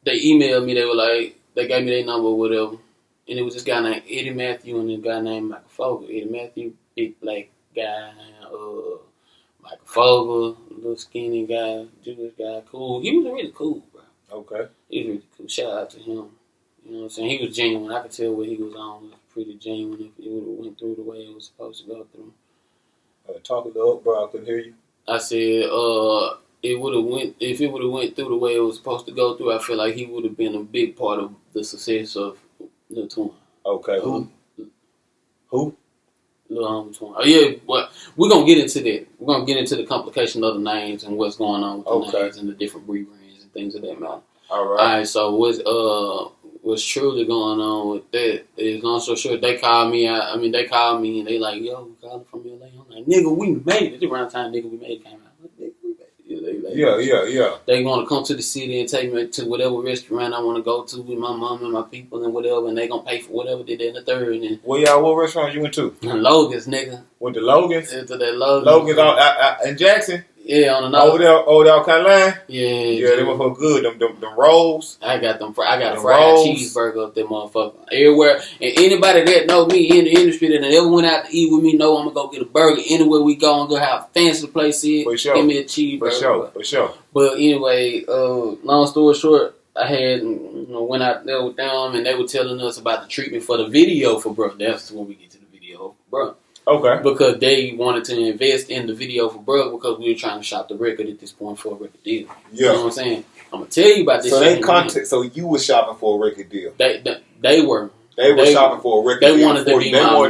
[SPEAKER 1] They emailed me. They were like, they gave me their number or whatever. And it was this guy named Eddie Matthew and this guy named Michael Fogel. Eddie Matthew, big black guy. Michael Fogel, little skinny guy, Jewish guy, cool. He was really cool, bro.
[SPEAKER 2] Okay.
[SPEAKER 1] He was really cool. Shout out to him. You know what I'm saying? He was genuine. I could tell what he was on was pretty genuine if it would have went through the way it was supposed to go through.
[SPEAKER 2] Talk it up, bro. I couldn't hear you.
[SPEAKER 1] I said, if it would have went through the way it was supposed to go through, I feel like he would have been a big part of the success of Lil Twin.
[SPEAKER 2] Okay, who?
[SPEAKER 1] Lil Twin. Oh yeah, but we're gonna get into that. We're gonna get into the complication of the names and what's going on with the names and the different rebrands and things of that matter.
[SPEAKER 2] All
[SPEAKER 1] right. So what's truly going on with that is long story short, they called me and they like, yo, we calling from LA. I'm like, nigga, we made it. The around time nigga we made it came out.
[SPEAKER 2] Yeah.
[SPEAKER 1] They want to come to the city and take me to whatever restaurant I want to go to with my mom and my people and whatever, and they gonna pay for whatever they did in the third. And
[SPEAKER 2] what restaurant you went to?
[SPEAKER 1] Logan's, nigga.
[SPEAKER 2] Went to Logan's?
[SPEAKER 1] Into that Logan's.
[SPEAKER 2] Logan's in Jackson?
[SPEAKER 1] Yeah, on the north.
[SPEAKER 2] Over there, County Line?
[SPEAKER 1] Yeah,
[SPEAKER 2] they were for good. Them rolls.
[SPEAKER 1] I got a fried cheeseburger up there, motherfucker. Everywhere, and anybody that know me in the industry that ever went out to eat with me know I'm gonna go get a burger anywhere we go and go have fancy place is.
[SPEAKER 2] For sure.
[SPEAKER 1] Give me a cheeseburger.
[SPEAKER 2] For sure.
[SPEAKER 1] But anyway, long story short, I had went out there with them and they were telling us about the treatment for the video for Bruh. That's when we get to the video for Bruh.
[SPEAKER 2] Okay.
[SPEAKER 1] Because they wanted to invest in the video for Bruh because we were trying to shop the record at this point for a record deal. Yeah. You know what I'm saying? I'm gonna tell you about this.
[SPEAKER 2] So you were shopping for a record deal.
[SPEAKER 1] They were.
[SPEAKER 2] They were shopping for a record deal.
[SPEAKER 1] They wanted to be my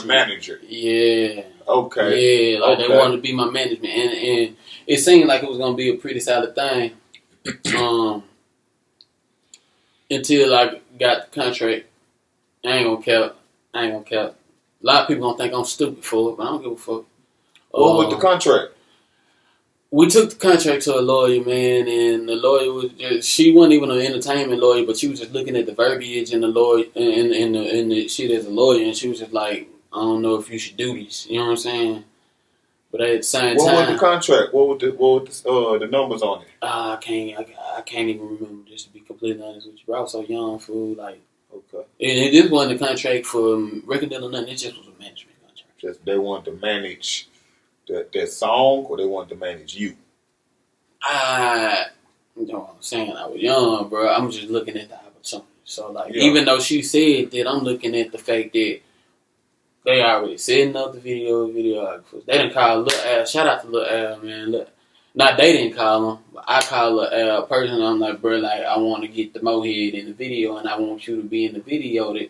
[SPEAKER 2] manager.
[SPEAKER 1] Yeah.
[SPEAKER 2] Okay.
[SPEAKER 1] Yeah, they wanted to be my management, and it seemed like it was gonna be a pretty solid thing. Until I got the contract, I ain't gonna cap. A lot of people gonna think I'm stupid for it, but I don't give a fuck.
[SPEAKER 2] What was the contract?
[SPEAKER 1] We took the contract to a lawyer, man, and the lawyer she wasn't even an entertainment lawyer, but she was just looking at the verbiage and the lawyer and the shit as a lawyer, and she was just like, I don't know if you should do this. You know what I'm saying? But at the same time,
[SPEAKER 2] what was the contract? What were the numbers on it?
[SPEAKER 1] I can't even remember. Just to be completely honest with you, bro. I was so young, fool. Like,
[SPEAKER 2] okay.
[SPEAKER 1] And this wasn't a contract for record deal or nothing. It just was a management contract.
[SPEAKER 2] Just they wanted to manage that song, or they wanted to manage you.
[SPEAKER 1] You know what I'm saying? I was young, bro. I'm just looking at the opportunities. So, like, even though she said that, I'm looking at the fact that they already setting up the videographers. They didn't call Lil Al. Shout out to Lil Al, man. Look, not they didn't call him. But I call Lil Al personally. I'm like, bro, like, I want to get the Mohead in the video, and I want you to be in the video. That, you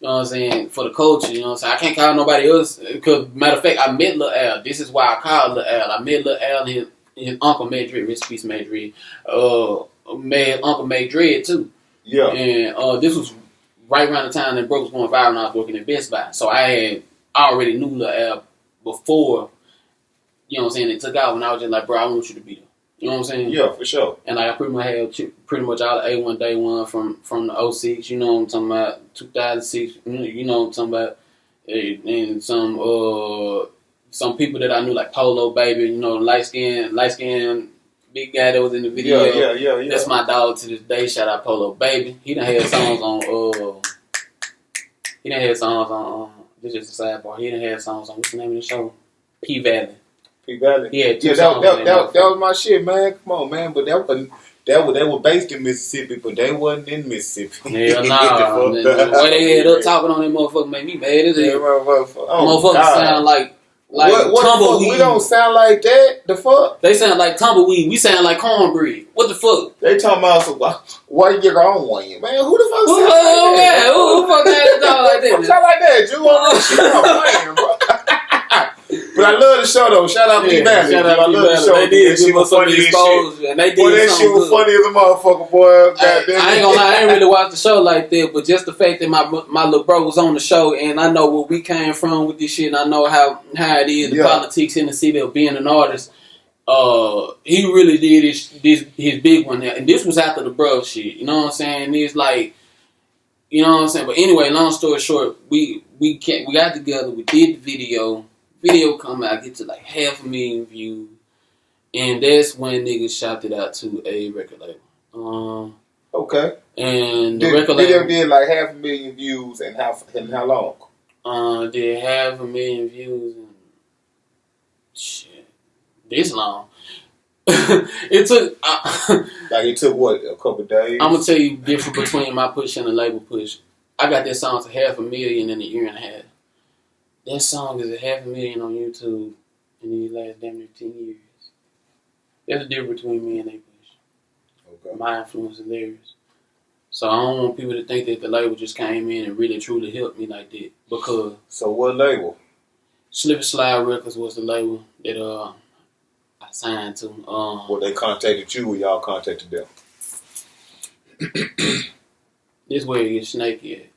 [SPEAKER 1] know what I'm saying, for the culture. You know what I'm saying. I can't call nobody else. Because, matter of fact, I met Lil Al. This is why I called Lil Al. I met Lil Al and his uncle Madrid, rest in peace Madrid. Uncle Madrid too. Yeah. And this was right around the time that Bro was going viral, and I was working at Best Buy. So I already knew Lil Al before, you know what I'm saying, it took out, when I was just like, bro, I want you to be there. You know what I'm saying?
[SPEAKER 2] Yeah, for sure.
[SPEAKER 1] And like, I pretty much had pretty much all the A1 Day 1 from the 06, you know what I'm talking about, 2006, you know what I'm talking about, and some people that I knew, like Polo Baby, you know, light skin big guy that was in the video. Yeah. That's my dog to this day. Shout out Polo Baby. He done had songs on. This is just a sidebar. He done had songs on. What's the name of the show? P Valley. Yeah, that was my shit, man. Come on, man. But they were based in Mississippi, but they wasn't in Mississippi. Hell nah. The way they had up talking on that motherfucker made me mad as hell. Motherfuckers sound like tumbleweed. We don't sound like that. The fuck? They sound like tumbleweed. We sound like cornbread. What the fuck? They talking about, so why you get your own one? Man, who the fuck sound like that? Who the fuck sound like that? Sound like that? You want that shit? I'm playing, bro. But I love the show though. Shout out P Valley. I love the show. They did give us some exposure, and they did. Boy, that shit was funny as a motherfucker, boy. I ain't gonna lie, I ain't really watched the show like that, but just the fact that my little bro was on the show, and I know where we came from with this shit, and I know how it is, the politics in the city of being an artist. He really did his big one there, and this was after the bro shit. You know what I'm saying? It's like, you know what I'm saying. But anyway, long story short, we got together, we did the video. Video come out, get to like 500,000 views, and that's when niggas shopped it out to a record label. Okay. And the record label did like 500,000 views in how long? Did 500,000 views in shit this long. It took what, a couple days? I'm gonna tell you the difference between my push and the label push. I got that song to 500,000 in a year and a half. That song is 500,000 on YouTube in these last damn near 10 years. There's a difference between me and they push. Okay. My influence is theirs. So I don't want people to think that the label just came in and really truly helped me like that. Because. So what label? Slip and Slide Records was the label that I signed to. Well, they contacted you or y'all contacted them? This way it gets snaky at.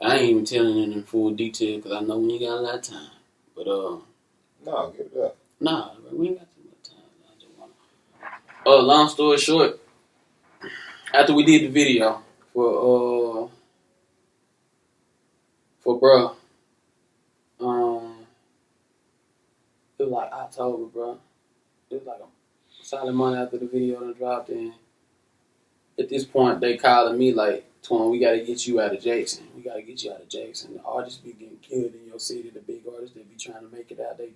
[SPEAKER 1] I ain't even telling them in full detail because I know we ain't got a lot of time. But, no, give it up. Nah, we ain't got too much time. I just wanna... long story short, after we did the video for bruh, it was like October, bruh. It was like a solid month after the video done dropped in. At this point, they calling me like, Twan, we gotta get you out of Jackson. The artists be getting killed in your city. The big artists that be trying to make it out, they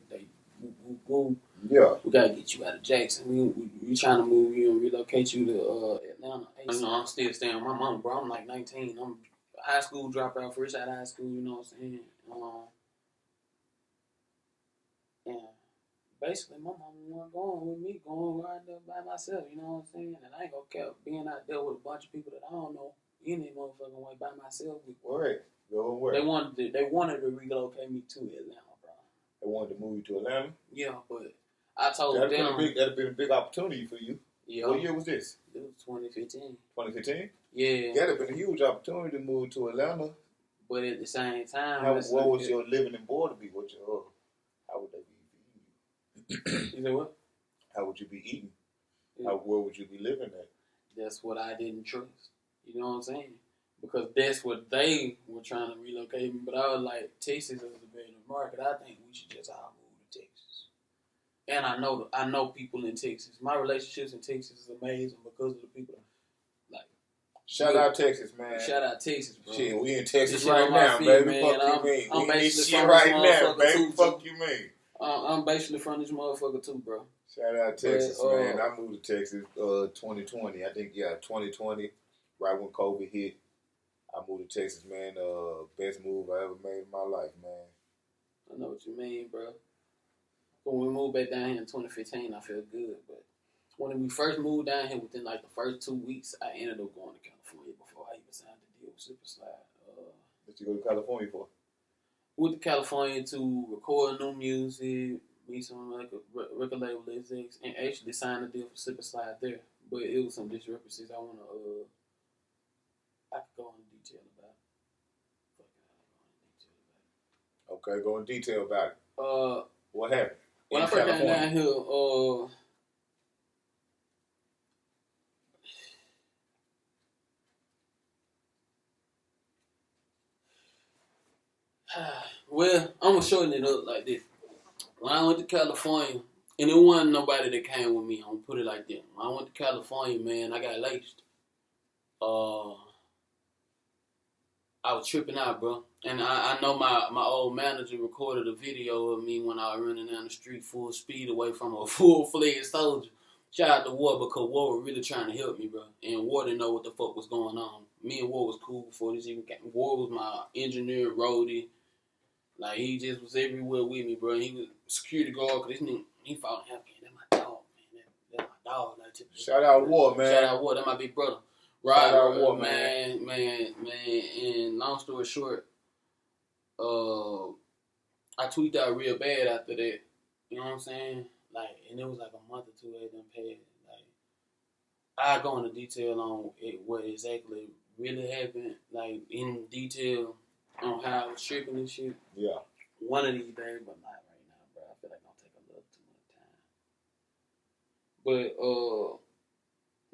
[SPEAKER 1] woo. Yeah. We gotta get you out of Jackson. We trying to move you and relocate you to Atlanta. You know, I'm still staying with my mom, bro. I'm like 19. I'm a high school dropout, fresh out of high school. You know what I'm saying? Yeah. Basically, my mama wasn't going with me, going right there by myself. You know what I'm saying? And I ain't gonna care being out there with a bunch of people that I don't know. Any motherfucking way by myself. Right. Go where? They wanted to relocate me to Atlanta, bro. They wanted to move you to Atlanta? Yeah, but I told them that'd have been a big opportunity for you. Yeah. What year was this? It was 2015. 2015? Yeah. That'd have been a huge opportunity to move to Atlanta. But at the same time, what was your living and board to be? How would they be eating? You know what? How would you be eating? Yeah. Where would you be living at? That's what I didn't trust. You know what I'm saying? Because that's what they were trying to relocate me. But I was like, Texas is a better market. I think we should just all move to Texas. And I know people in Texas. My relationships in Texas is amazing because of the people. Like, shout out Texas, man. Shout out Texas, bro. Shit, we in Texas right now, baby. Man. Fuck you mean? I'm basically from right now, baby. Fuck you mean? I'm basically from this motherfucker too, bro. Shout out Texas, man. I moved to Texas 2020. I think, 2020.
[SPEAKER 2] right when COVID hit. I moved to Texas, man. Best move I ever made in my life, man.
[SPEAKER 1] I know what you mean, bro. When we moved back down here in 2015, I felt good. But when we first moved down here, within like the first 2 weeks, I ended up going to California before I even signed the deal with Super Slide.
[SPEAKER 2] What you go to California for?
[SPEAKER 1] Went to California to record new music, meet some like record label execs, and actually sign a deal for Super Slide there. But it was some discrepancies I wanna I could go into detail about. Fuck it, I'll go into detail about it.
[SPEAKER 2] Okay, go in detail about it. What happened?
[SPEAKER 1] When I first came down here, well, I'm gonna shorten it up like this. When I went to California, and it wasn't nobody that came with me. I'm gonna put it like that. When I went to California, man, I got laced. I was tripping out, bro. And I know my old manager recorded a video of me when I was running down the street full speed away from a full-fledged soldier. Shout out to War, because War was really trying to help me, bro. And War didn't know what the fuck was going on. Me and War was cool before this even came. War was my engineer, roadie. Like, he just was everywhere with me, bro. And he was security guard, because this nigga, he fought him. That's my dog, man. That's my dog. Like,
[SPEAKER 2] shout out War, man.
[SPEAKER 1] Shout out War. That's my big brother. Right, War, man. And long story short, I tweaked out real bad after that. You know what I'm saying? Like, and it was like a month or two after them passed. Like, I go into detail on what exactly really happened, like in detail on how I was tripping and shit.
[SPEAKER 2] Yeah.
[SPEAKER 1] One of these days, but not right now, bro. I feel like I'll take a little too much time.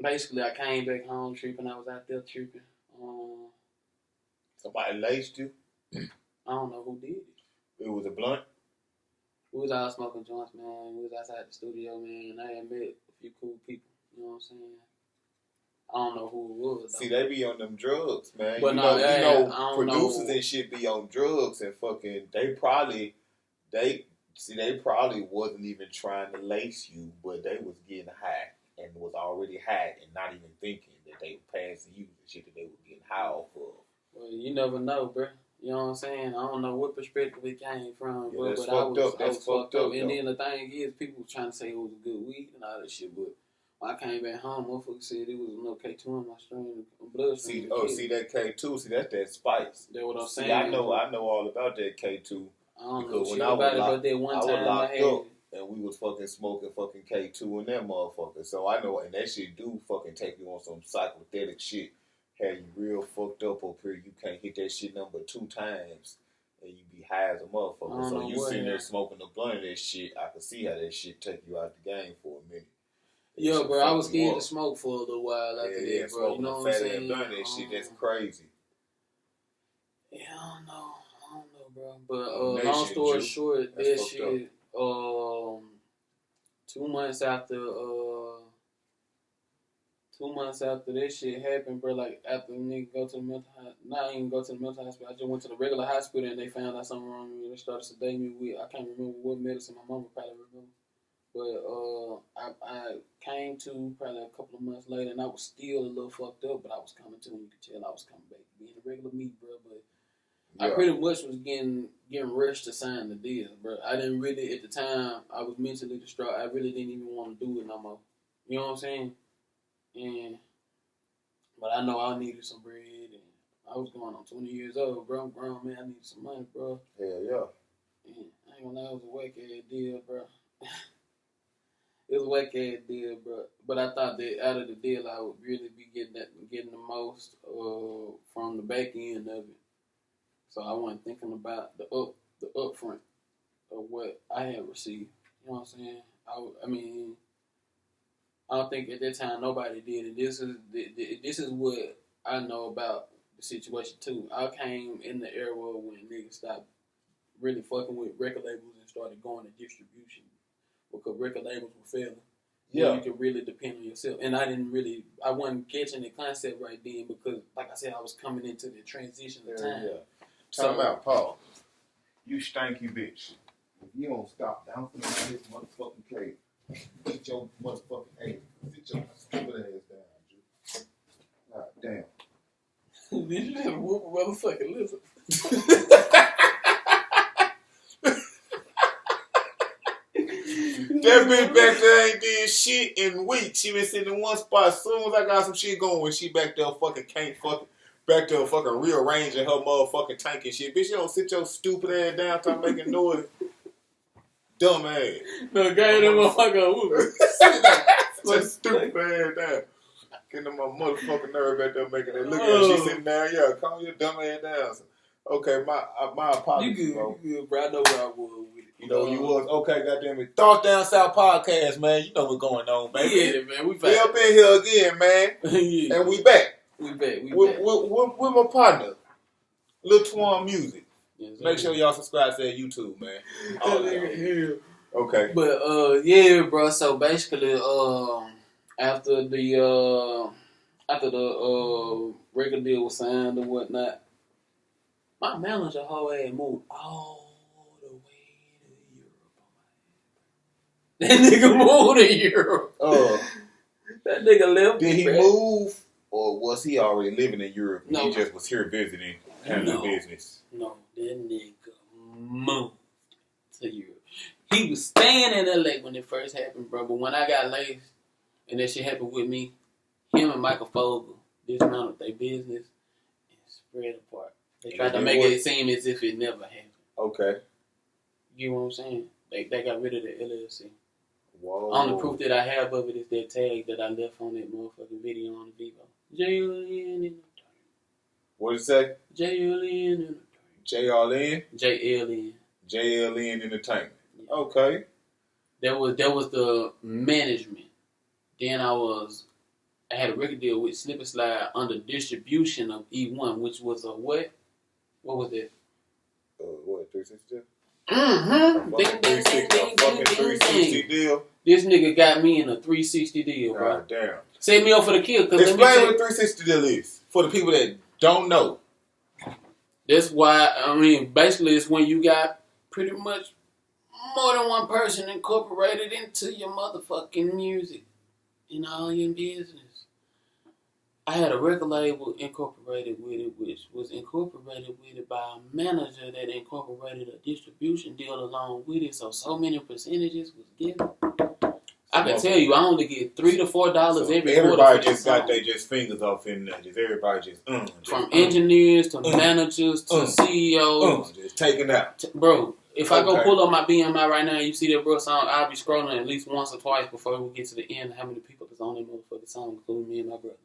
[SPEAKER 1] But basically, I came back home tripping. I was out there tripping.
[SPEAKER 2] Somebody laced you?
[SPEAKER 1] I don't know who did it.
[SPEAKER 2] It was a blunt?
[SPEAKER 1] We was out smoking joints, man. We was outside the studio, man. And I had met a few cool people. You know what I'm saying? I don't know who it was, though.
[SPEAKER 2] See, they be on them drugs, man.
[SPEAKER 1] But
[SPEAKER 2] producers and shit be on drugs and fucking, they probably wasn't even trying to lace you, but they was getting high and was already high and not even thinking that they were passing you the shit that they were getting high off of.
[SPEAKER 1] Well, you never know, bro. You know what I'm saying? I don't know what perspective it came from, bro,
[SPEAKER 2] but
[SPEAKER 1] I was fucked up. And
[SPEAKER 2] though.
[SPEAKER 1] then the thing is, people were trying to say it was a good weed and all that shit, but when I came back home, motherfucker said it was no K2 in my blood stream.
[SPEAKER 2] See that K2? See, that's that spice.
[SPEAKER 1] That's what I'm saying.
[SPEAKER 2] See, I know all about that K2.
[SPEAKER 1] I don't know shit about it, but that one time I had
[SPEAKER 2] up, and we was fucking smoking fucking K2 in that motherfucker. So I know, and that shit do fucking take you on some psychedelic shit. Have you real fucked up here. You can't hit that shit number 2 times, and you be high as a motherfucker. So you sitting there smoking a blunt of that shit. I can see how that shit take you out the game for a minute.
[SPEAKER 1] Yeah, bro, I was scared to smoke for a little while after that, bro. You know what I'm saying?
[SPEAKER 2] Blunt that shit, that's crazy.
[SPEAKER 1] Yeah, I don't know, bro. But long story short, that shit. 2 months after 2 months after that shit happened, bro, like after nigga go to the mental hospital, not even go to the mental hospital, I just went to the regular hospital and they found out something wrong with me. They started sedating me with, I can't remember what medicine, my mama probably remember. But I came to probably a couple of months later and I was still a little fucked up, but I was coming to, and you could tell I was coming back, being a regular me, bro. But yeah. I pretty much was getting rushed to sign the deal, bro. I didn't really, at the time, I was mentally distraught. I really didn't even want to do it no more. You know what I'm saying? But I know I needed some bread, and I was going on 20 years old, bro. I'm grown, man. I needed some money, bro.
[SPEAKER 2] Hell yeah.
[SPEAKER 1] And I ain't gonna lie, it was a whack-ass deal, bro. It was a whack-ass deal, bro. But I thought that out of the deal, I would really be getting the most from the back end of it. So I wasn't thinking about the upfront of what I had received. You know what I'm saying? I mean, I don't think at that time nobody did, and this is what I know about the situation too. I came in the era when niggas stopped really fucking with record labels and started going to distribution because record labels were failing. Yeah, you could really depend on yourself, and I wasn't catching the concept right then because, like I said, I was coming into the transition of time. Yeah.
[SPEAKER 2] Time out, Paul. You stanky bitch. If you don't stop bouncing on this motherfucking cake, get your motherfucking ass. Sit your stupid ass down, Drew. Damn.
[SPEAKER 1] Did you just whoop a motherfucking lizard?
[SPEAKER 2] That bitch back there ain't did shit in weeks. She been sitting in one spot. As soon as I got some shit going, she back there fucking can't fucking back there fucking rearranging her motherfucking tank and shit. Bitch, you don't sit your stupid ass down, start making noise. Dumb ass.
[SPEAKER 1] No, gave that motherfucker a whoop.
[SPEAKER 2] Sit down. Sit stupid ass down. Getting on my motherfucking nerve back there making that. Look at her. She sitting down. Yeah, calm your dumb ass down. Okay, my apologies,
[SPEAKER 1] You
[SPEAKER 2] bro.
[SPEAKER 1] good, bro. I know where I was with it.
[SPEAKER 2] You know you was. Okay, goddamn it. Thoughts Down South podcast, man. You know what's going on, baby.
[SPEAKER 1] Yeah, man. We back.
[SPEAKER 2] We up in here again, man.
[SPEAKER 1] Yeah.
[SPEAKER 2] And we back.
[SPEAKER 1] We back.
[SPEAKER 2] With my partner, Lil Twan Music.
[SPEAKER 1] Yes,
[SPEAKER 2] Make sure y'all subscribe to that YouTube, man. All of y'all. Okay.
[SPEAKER 1] But yeah, bro. So basically, after the record deal was signed and whatnot, my manager whole ass moved all the way to Europe. That nigga moved to Europe. That nigga left.
[SPEAKER 2] Did he move, or was he already living in Europe?
[SPEAKER 1] No.
[SPEAKER 2] He just was here visiting, handling business.
[SPEAKER 1] No, that nigga moved to Europe. He was staying in LA when it first happened, bro. But when I got laced and that shit happened with me, him and Michael Fogel dismounted their business and spread apart. They tried to make it seem as if it never happened.
[SPEAKER 2] Okay.
[SPEAKER 1] You get what I'm saying? They got rid of the LLC.
[SPEAKER 2] Whoa.
[SPEAKER 1] Only proof that I have of it is that tag that I left on that motherfucking video on the Vivo. J-U-L-E-N in the
[SPEAKER 2] What did it say?
[SPEAKER 1] J-U-L-E-N in the
[SPEAKER 2] J-R-L-N?
[SPEAKER 1] J-L-E-N.
[SPEAKER 2] J-L-N Entertainment. Yeah. Okay.
[SPEAKER 1] That was the management. Then I had a record deal with Slip and Slide under distribution of E1, which was a what? What was that?
[SPEAKER 2] What, 360?
[SPEAKER 1] Mm-hmm.
[SPEAKER 2] Fucking 360 deal.
[SPEAKER 1] This nigga got me in a 360 deal, bro.
[SPEAKER 2] God damn.
[SPEAKER 1] Set me up for the kill.
[SPEAKER 2] Explain what a 360 deal is for the people that don't know.
[SPEAKER 1] That's why, basically it's when you got pretty much more than one person incorporated into your motherfucking music and all your business. I had a record label incorporated with it, which was incorporated with it by a manager that incorporated a distribution deal along with it. So many percentages was given. I can tell you, I only get $3 to $4 every quarter.
[SPEAKER 2] Everybody just got their fingers off in there. Just everybody just
[SPEAKER 1] from engineers to managers to CEOs,
[SPEAKER 2] just taking out,
[SPEAKER 1] bro. If I go pull up my BMI right now, and you see that bro song, I'll be scrolling at least once or twice before we get to the end. How many people is on that motherfucking song, including me and my brother?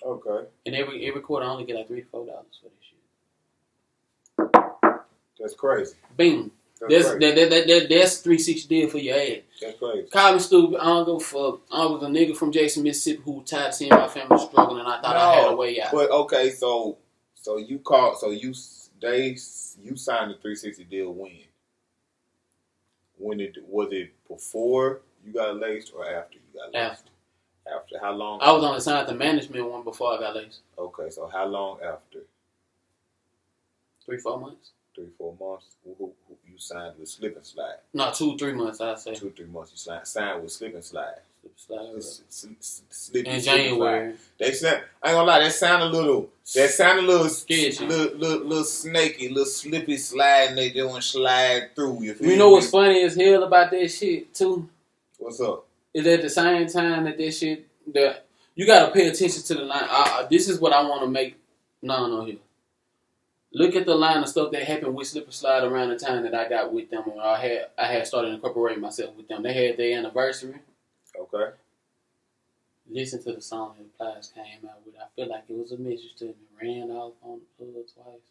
[SPEAKER 2] Okay.
[SPEAKER 1] And every quarter, I only get like $3 to $4 for this shit.
[SPEAKER 2] That's crazy.
[SPEAKER 1] Bing. That's 360 deal for your ass.
[SPEAKER 2] That's crazy.
[SPEAKER 1] Call me stupid. I don't go fuck. I was a nigga from Jackson, Mississippi who tired of seeing my family struggling, and I thought I had a way out.
[SPEAKER 2] But okay, so you called, you signed the 360 deal when? Was it before you got laced or after you got laced? After how long?
[SPEAKER 1] I was only signed the management one before I got laced.
[SPEAKER 2] Okay, so how long after?
[SPEAKER 1] 3-4 months.
[SPEAKER 2] 3-4 months. Who you signed with Slip and Slide?
[SPEAKER 1] No, 2-3 months. I'd say
[SPEAKER 2] 2-3 months. You signed with Slip and Slide.
[SPEAKER 1] In January.
[SPEAKER 2] They sound. I ain't gonna lie. That sound a little sketchy, little snaky, little slippy sliding. They doing slide through.
[SPEAKER 1] You know what's funny as hell about that shit too?
[SPEAKER 2] What's up?
[SPEAKER 1] Is at the same time that shit that you gotta pay attention to the line. This is what I want to make. No here. Look at the line of stuff that happened with Slip and Slide around the time that I got with them, or I had started incorporating myself with them. They had their anniversary.
[SPEAKER 2] Okay.
[SPEAKER 1] Listen to the song that Plies came out with. I feel like it was a message to me. Ran off on the plug twice.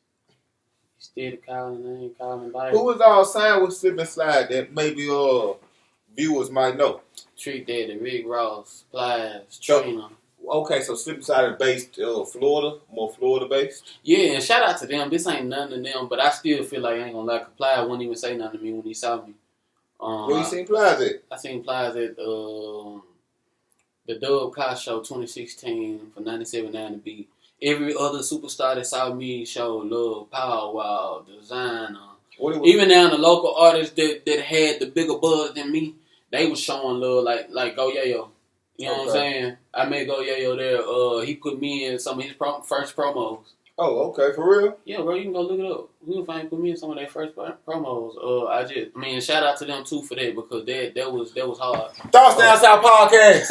[SPEAKER 1] He still calling, I ain't calling back.
[SPEAKER 2] Who was all signed with Slip and Slide that maybe viewers might know?
[SPEAKER 1] Trick Daddy, Rick Ross, Plies, Trina.
[SPEAKER 2] Okay, so Slip and Slide is based Florida, more Florida based?
[SPEAKER 1] Yeah, and shout out to them. This ain't nothing to them, but I still feel like I ain't gonna lie. Plies wouldn't even say nothing to me when he saw me.
[SPEAKER 2] Where you seen Plies at?
[SPEAKER 1] I seen Plies at the Dub Cost Show 2016 for 97.9 The Beat. Every other superstar that saw me showed love, Power Wow, Designer. Even down the local artists that had the bigger buzz than me, they was showing love like Go Yayo. You know what I'm saying? I met Go Yayo there. He put me in some of his first promos.
[SPEAKER 2] Oh, okay, for real?
[SPEAKER 1] Yeah, bro, you can go look it up. You can find put me in some of their first promos. Shout out to them too for that because that was hard.
[SPEAKER 2] Thoughts Down South Podcast.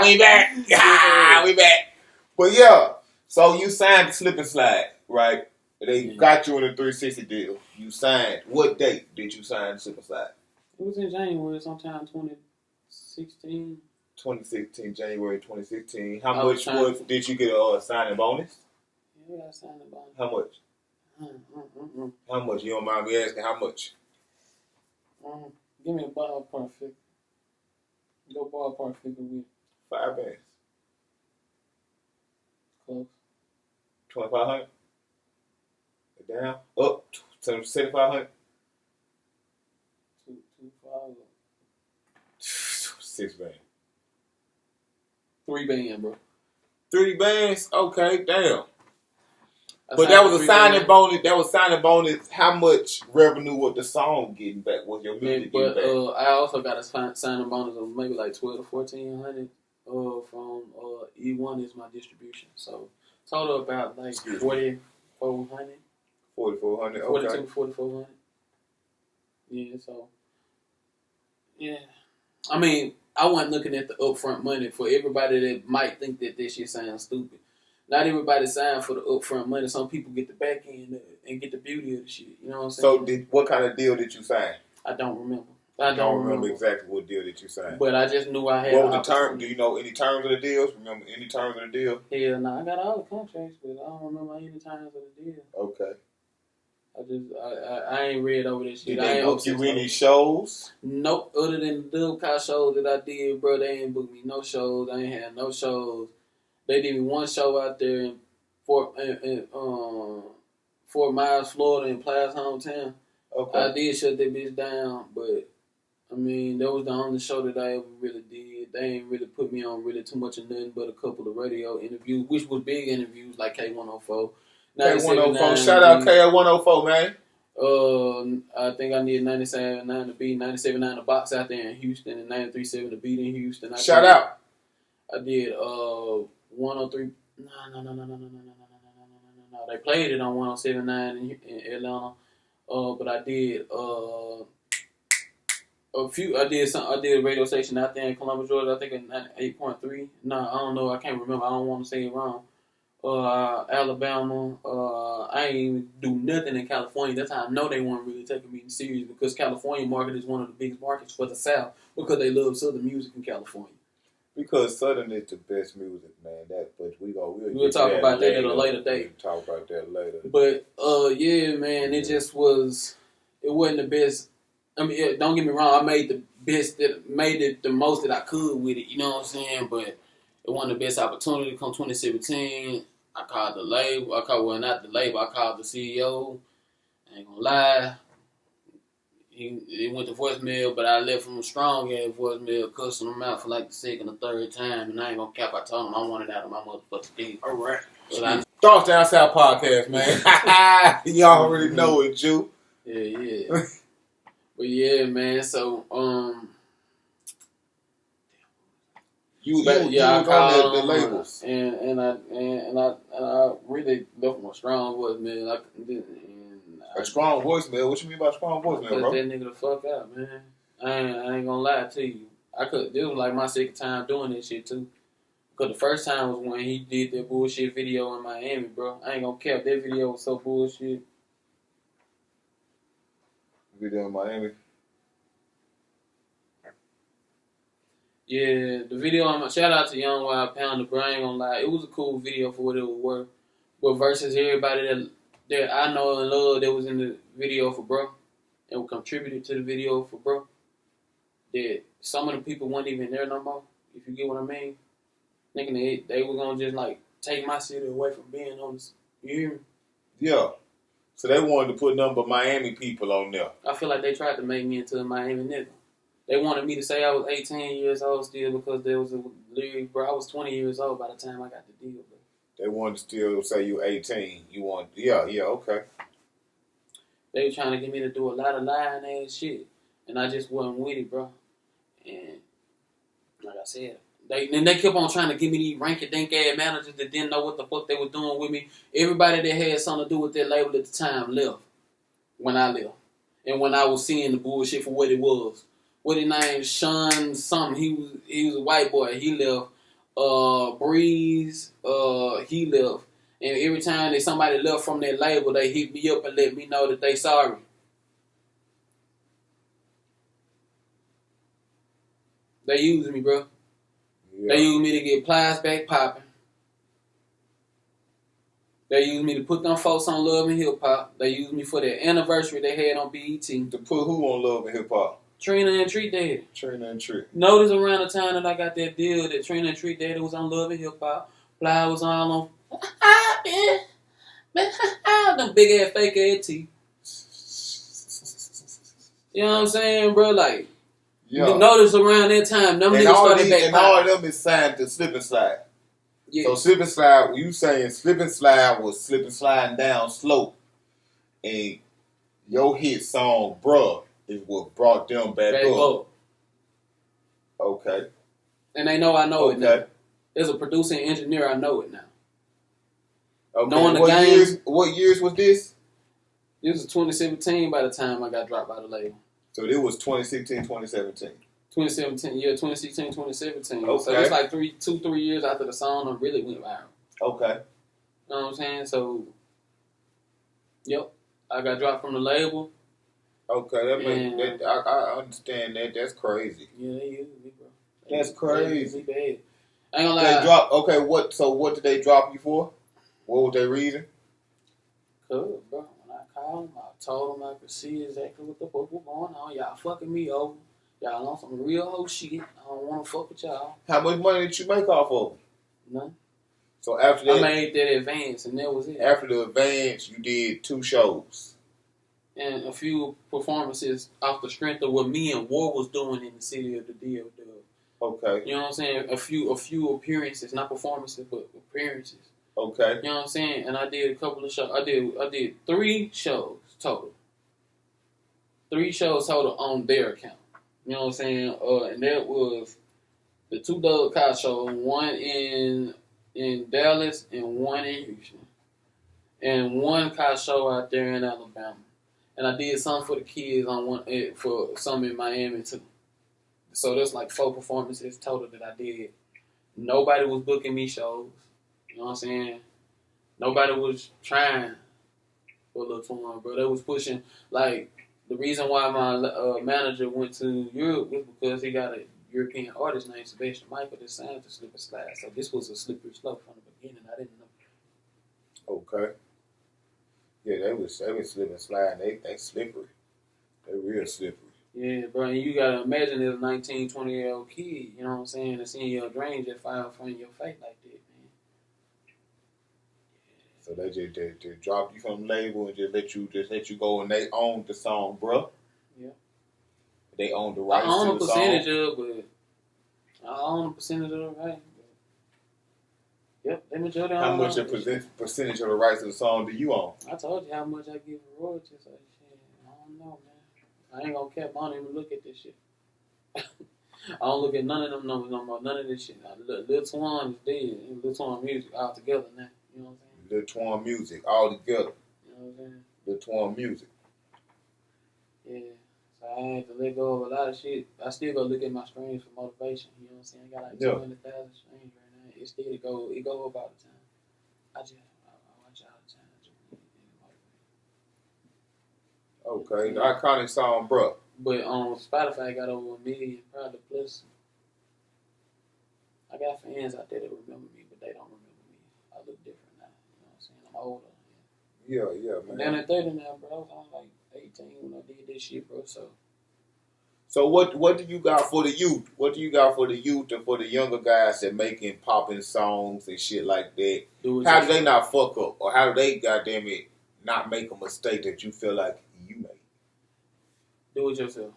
[SPEAKER 2] We back. We back. But yeah, so you signed the Slip and Slide, right? They got you in a 360 deal. You signed. What date did you sign the Slip and Slide?
[SPEAKER 1] It was in January, sometime 2016.
[SPEAKER 2] 2016, January 2016. How much did you get a signing bonus?
[SPEAKER 1] Yeah, I signed a bonus.
[SPEAKER 2] How much? How much? You don't mind me asking how much?
[SPEAKER 1] Give me a ballpark figure. Go ballpark figure with
[SPEAKER 2] 5 bands.
[SPEAKER 1] Close.
[SPEAKER 2] 2,500. Down. Up to 7,500.
[SPEAKER 1] 2,500.
[SPEAKER 2] 6 bands.
[SPEAKER 1] 3 bands, bro.
[SPEAKER 2] 3 bands? Okay, damn. But that was a signing bonus. That was signing bonus. How much revenue was the song getting back? Was your music getting back?
[SPEAKER 1] I also got a signing bonus of maybe like 12 to 1,400 from E1 is my distribution. So total about like 4,400.
[SPEAKER 2] 4,400. Okay.
[SPEAKER 1] 42, 4,400. Yeah. So yeah. I mean, I wasn't looking at the upfront money for everybody that might think that this shit sounds stupid. Not everybody signed for the upfront money. Some people get the back end and get the beauty of the shit. You know what I'm saying?
[SPEAKER 2] So, what kind of deal did you sign?
[SPEAKER 1] I don't remember.
[SPEAKER 2] I don't remember exactly what deal did you sign.
[SPEAKER 1] But I just knew I had.
[SPEAKER 2] What was the term? Do you know any terms of the deals? Remember any terms of the deal?
[SPEAKER 1] Hell no, I got all the contracts, but I don't remember any terms of the deal.
[SPEAKER 2] Okay.
[SPEAKER 1] I ain't read over this shit.
[SPEAKER 2] Did they book you any shows?
[SPEAKER 1] Nope. Other than the Dub Cow shows that I did, bro, they ain't booked me no shows. I ain't had no shows. They did me one show out there in Fort Myers, Florida, in Platt's hometown.
[SPEAKER 2] Okay.
[SPEAKER 1] I did shut that bitch down, but I mean that was the only show that I ever really did. They ain't really put me on really too much of nothing but a couple of radio interviews, which was big interviews like K104.
[SPEAKER 2] K104, shout out K104, man.
[SPEAKER 1] I think I needed 97.9 to beat, 97.9 to box out there in Houston, and 93.7 to beat in Houston.
[SPEAKER 2] Shout out.
[SPEAKER 1] I did 103. No. They played it on 107.9 in Atlanta. But I did a few. I did a radio station out there in Columbus, Georgia. I think in 8.3. No, I don't know. I can't remember. I don't want to say it wrong. Alabama. I ain't even do nothing in California. That's how I know they weren't really taking me serious because California market is one of the biggest markets for the South because they love Southern music in California.
[SPEAKER 2] Because Southern is the best music, man. But we'll
[SPEAKER 1] talk about that at a later date.
[SPEAKER 2] We'll talk about that later.
[SPEAKER 1] But yeah, man, it just was. It wasn't the best. I mean, don't get me wrong. I made the best made it the most that I could with it. You know what I'm saying? But it wasn't the best opportunity. Come 2017, I called the label. Not the label. I called the CEO. I ain't gonna lie. He went to voicemail, but I left him a strong ass voicemail, cussing him out for like the second or third time, and I ain't gonna cap. I told him I wanted out of my motherfucking deal. All right.
[SPEAKER 2] Thoughts Down South Podcast, man. You already know it, Jew.
[SPEAKER 1] Yeah. But yeah, man. So
[SPEAKER 2] you was on the labels,
[SPEAKER 1] and I really left him a strong voicemail.
[SPEAKER 2] A strong voicemail? What you mean by strong voicemail, bro?
[SPEAKER 1] That nigga the fuck out, man. I ain't gonna lie to you. This was like my second time doing this shit too. Because the first time was when he did that bullshit video in Miami, bro. I ain't gonna cap. That video was so bullshit.
[SPEAKER 2] Video in Miami?
[SPEAKER 1] Yeah, the video, shout out to Young Wild Pounder, bro. I ain't gonna lie. It was a cool video for what it was worth. But versus everybody that I know and love that was in the video for bro and contributed to the video for bro, that some of the people weren't even there no more, if you get what I mean. Thinking they were gonna just like take my city away from being on this. You hear me?
[SPEAKER 2] Yeah. So they wanted to put nothing but Miami people on there.
[SPEAKER 1] I feel like they tried to make me into a Miami nigga. They wanted me to say I was 18 years old still because there was a lyric, bro. I was 20 years old by the time I got the deal, bro.
[SPEAKER 2] They wanted to still say you 18. Yeah, okay.
[SPEAKER 1] They were trying to get me to do a lot of lying ass shit. And I just wasn't with it, bro. And like I said, They kept on trying to give me these ranky-dink ass managers that didn't know what the fuck they were doing with me. Everybody that had something to do with that label at the time left when I left. And when I was seeing the bullshit for what it was. What his name? Sean something. He was a white boy. He left. Breeze, he left. And every time that somebody left from that label, they hit me up and let me know that they sorry. They used me, bro. Yeah. They used me to get Plies back popping. They used me to put them folks on Love and Hip Hop. They used me for their anniversary they had on BET.
[SPEAKER 2] To put who on Love and Hip Hop?
[SPEAKER 1] Trina and Treat Daddy.
[SPEAKER 2] Trina and Treat.
[SPEAKER 1] Notice around the time that I got that deal that Trina and Treat Daddy was on Love and Hip Hop. Fly was all on them big ass fake ass teeth. You know what I'm saying, bro? Like, you notice around that time, them niggas started back.
[SPEAKER 2] And all of them is signed to Slip and Slide. Yeah. So Slip and Slide, you saying Slip and Slide was Slip and Sliding down slow. And your hit song, Bruh, is what brought them back up. Okay.
[SPEAKER 1] And they know I know it now. As a producer and engineer, I know it now.
[SPEAKER 2] Okay. Knowing the game. What years was this?
[SPEAKER 1] This was 2017 by the time I got dropped by the label.
[SPEAKER 2] So it was 2016, 2017.
[SPEAKER 1] 2017, yeah, 2016, 2017. Okay. So it's like 2-3 years after the song really went viral.
[SPEAKER 2] Okay.
[SPEAKER 1] You know what I'm saying? So, yep, I got dropped from the label.
[SPEAKER 2] Okay, I understand that. That's crazy.
[SPEAKER 1] Yeah, they used me, bro.
[SPEAKER 2] That's crazy.
[SPEAKER 1] Bad. I ain't gonna lie.
[SPEAKER 2] Okay, what did they drop you for? What was their reason?
[SPEAKER 1] Cool, bro. When I called them, I told them I could see exactly what the fuck was going on. Y'all fucking me over. Y'all on some real whole shit. I don't want to fuck with y'all.
[SPEAKER 2] How much money did you make off of them?
[SPEAKER 1] None.
[SPEAKER 2] So after that,
[SPEAKER 1] I made that advance, and that was it.
[SPEAKER 2] After the advance, you did 2 shows.
[SPEAKER 1] And a few performances off the strength of what me and War was doing in the city of the DL.
[SPEAKER 2] Okay.
[SPEAKER 1] You know what I'm saying? A few appearances, not performances, but appearances.
[SPEAKER 2] Okay.
[SPEAKER 1] You know what I'm saying? And I did a couple of shows. I did 3 shows total. 3 shows total on their account. You know what I'm saying? And that was the 2 Doug Cobb shows, one in Dallas and one in Houston. And 1 Cobb show out there in Alabama. And I did some for the kids for some in Miami too. So there's like 4 performances total that I did. Nobody was booking me shows. You know what I'm saying? Nobody was trying for Lil Twin, bro. They was pushing. Like, the reason why my manager went to Europe was because he got a European artist named Sebastian Michael that signed to Slip and Slide. So this was a slippery slope from the beginning. I didn't know.
[SPEAKER 2] Okay. Yeah, they was slip and slide. They slippery. They real slippery.
[SPEAKER 1] Yeah, bro, and you gotta imagine as a 19, 20-year-old kid, you know what I'm saying, and seeing your dreams just fire in front of your face like that, man.
[SPEAKER 2] Yeah. So they just dropped you from the label and just let you go, and they owned the song, bro.
[SPEAKER 1] Yeah.
[SPEAKER 2] They owned the rights
[SPEAKER 1] to the song. I own a percentage of the right. Yep, they majority.
[SPEAKER 2] How much a percentage of the rights to the song do you own?
[SPEAKER 1] I told you how much I give for royalties. So shit, I don't know, man. I ain't gonna cap. I don't even look at this shit. I don't look at none of them numbers no more. None of this shit. Lil Twan is dead. Lil Twan music all together now. You know what I'm saying?
[SPEAKER 2] Lil Twan music all together.
[SPEAKER 1] You know what I'm saying?
[SPEAKER 2] Lil Twan music.
[SPEAKER 1] Yeah. So I had to let go of a lot of shit. I still go look at my streams for motivation. You know what I'm saying? I got like 200,000 streams right now. It still go up all the time. I watch all the time.
[SPEAKER 2] Okay, the iconic song, bro.
[SPEAKER 1] But on Spotify, I got over 1 million, probably plus. I got fans out there that remember me, but they don't remember me. I look different now. You know what I'm saying? I'm older.
[SPEAKER 2] Yeah, man.
[SPEAKER 1] Down at 30 now, bro. I was only like 18 when I did this shit, bro.
[SPEAKER 2] So what do you got for the youth? What do you got for the youth and for the younger guys that making popping songs and shit like that? How do they not fuck up? Or how do they, goddamn it, not make a mistake that you feel like you made?
[SPEAKER 1] Do it yourself.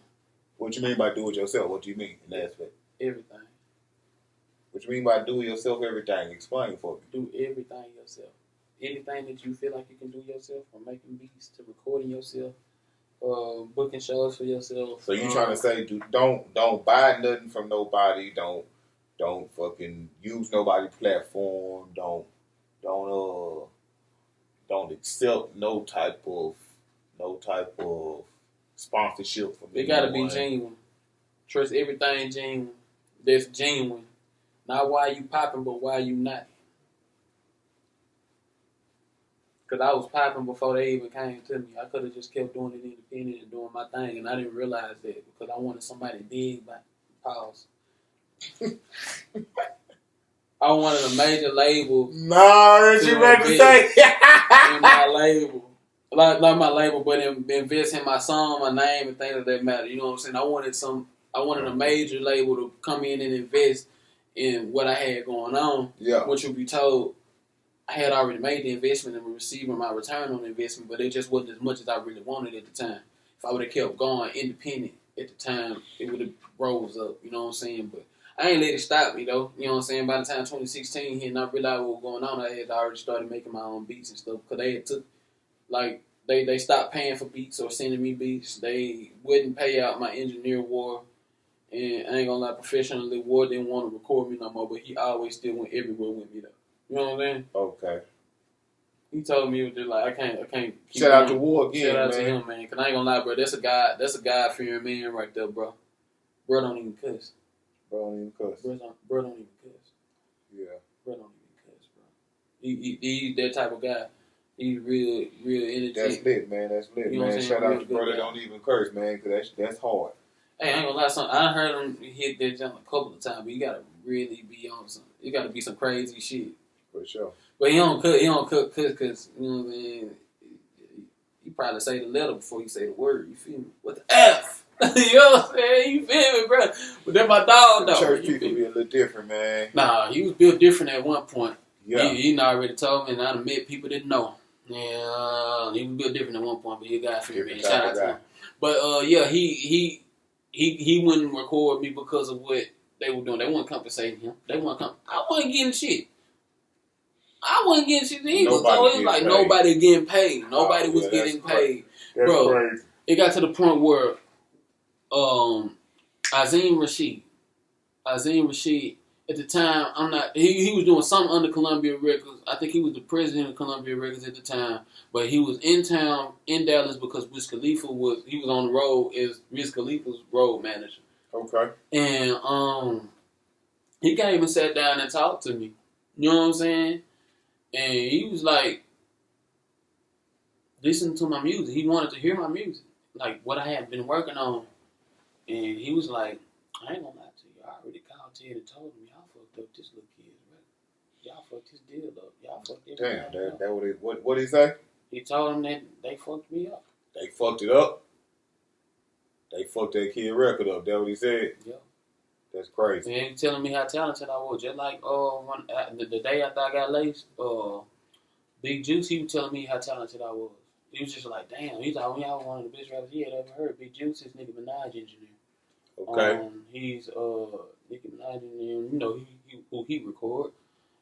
[SPEAKER 2] What you mean by do it yourself? What do you mean in that aspect?
[SPEAKER 1] Everything.
[SPEAKER 2] What you mean by do it yourself everything? Explain for me.
[SPEAKER 1] Do everything yourself. Anything that you feel like you can do yourself, from making beats to recording yourself, booking shows for yourself.
[SPEAKER 2] So you trying to say don't buy nothing from nobody, don't Don't fucking use nobody's platform. Don't accept no type of sponsorship from
[SPEAKER 1] It gotta be genuine. Trust everything genuine. That's genuine. Not why you popping, but why you not. Because I was popping before they even came to me. I could have just kept doing it independent and doing my thing, and I didn't realize that because I wanted somebody big. But pause. I wanted a major label.
[SPEAKER 2] No, that's you ready to say.
[SPEAKER 1] In my label. Like my label, but invest in my song, my name, and things that matter. You know what I'm saying? I wanted a major label to come in and invest in what I had going on.
[SPEAKER 2] Yeah.
[SPEAKER 1] Which would be told, I had already made the investment and was receiving my return on the investment, but it just wasn't as much as I really wanted at the time. If I would have kept going independent at the time, it would have rose up. You know what I'm saying? But I ain't let it stop me though. You know what I'm saying? By the time 2016 hit and I realized what was going on, I had already started making my own beats and stuff because they had took. Like, they stopped paying for beats or sending me beats. They wouldn't pay out my engineer War. And I ain't gonna lie, professionally, War didn't want to record me no more, but he always still went everywhere with me, though. You know what I'm saying?
[SPEAKER 2] Okay.
[SPEAKER 1] He told me, he was just like, I can't keep
[SPEAKER 2] Shout out to War again,
[SPEAKER 1] Shout out to him, man. Because I ain't gonna lie, bro, that's a God-fearing man right there, bro. Bro don't even cuss.
[SPEAKER 2] Bro don't even cuss.
[SPEAKER 1] Bro don't even cuss.
[SPEAKER 2] Yeah.
[SPEAKER 1] Bro don't even cuss, bro. He's that type of guy. He's real energetic.
[SPEAKER 2] That's lit, man. That's lit,
[SPEAKER 1] you know
[SPEAKER 2] man. Shout out to brother
[SPEAKER 1] guy.
[SPEAKER 2] don't even curse, man, because that's hard.
[SPEAKER 1] Hey, I ain't gonna lie, I heard him hit that jump a couple of times, but you gotta really be on some. It gotta be some crazy shit.
[SPEAKER 2] For sure.
[SPEAKER 1] But he don't cook because you know what I mean. He probably say the letter before he say the word. You feel me? With the F. You know what I'm saying? You feel me, bro? But then my dog, though.
[SPEAKER 2] Church people be a little different, man.
[SPEAKER 1] Nah, he was built different at one point.
[SPEAKER 2] Yeah.
[SPEAKER 1] He already told me, and I admit people didn't know. Yeah, he was built different at one point, but he got for me. Shout out to him. But yeah, he wouldn't record me because of what they were doing. They weren't compensating him. I wasn't getting shit. I wasn't getting shit either. So it was like nobody getting paid. Nobody was getting paid.
[SPEAKER 2] That's
[SPEAKER 1] bro,
[SPEAKER 2] crazy.
[SPEAKER 1] It got to the point where Azim Rashid, at the time, he was doing something under Columbia Records. I think he was the president of Columbia Records at the time. But he was in town in Dallas because Wiz Khalifa was on the road as Wiz Khalifa's road manager.
[SPEAKER 2] Okay.
[SPEAKER 1] And he came and sat down and talked to me. You know what I'm saying? And he was like, listening to my music. He wanted to hear my music, like what I had been working on. And he was like, I ain't gonna lie to you. I already called Ted and told him, y'all fucked up this little kid's record. Y'all fucked his deal up. Y'all fucked everything up.
[SPEAKER 2] That what he say?
[SPEAKER 1] He told him that they fucked me up.
[SPEAKER 2] They fucked it up? They fucked that kid record up. That what he said?
[SPEAKER 1] Yeah.
[SPEAKER 2] That's crazy.
[SPEAKER 1] And he telling me how talented I was. Just like the day after I got laced, Big Juice, he was telling me how talented I was. He was just like, damn. He's like, y'all one of the best rappers he had ever heard. Big Juice is Nicki Minaj engineer.
[SPEAKER 2] Okay.
[SPEAKER 1] He's Nicki Minaj engineer. You know who he record.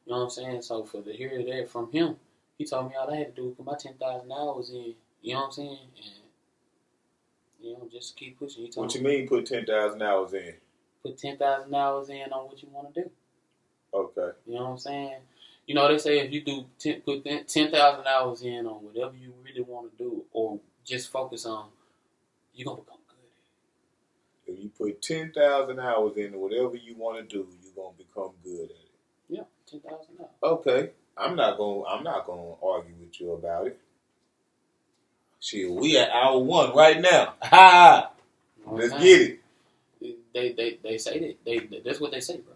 [SPEAKER 1] You know what I'm saying? So for to hear that from him, he told me all I had to do was put my 10,000 hours in. You know what I'm saying? And just keep pushing.
[SPEAKER 2] What you mean put 10,000 hours in?
[SPEAKER 1] Put 10,000 hours in on what you want to do.
[SPEAKER 2] Okay.
[SPEAKER 1] You know what I'm saying? You know, they say if you do put 10,000 hours in on whatever you really want to do or just focus on, you're going to become good at it.
[SPEAKER 2] If you put 10,000 hours into whatever you want to do, you're going to become good at it.
[SPEAKER 1] Yeah, 10,000 hours.
[SPEAKER 2] Okay. I'm not going to argue with you about it. Shit, we at hour 1 right now. Ha! Let's get it.
[SPEAKER 1] They say that. That's what they say, bro.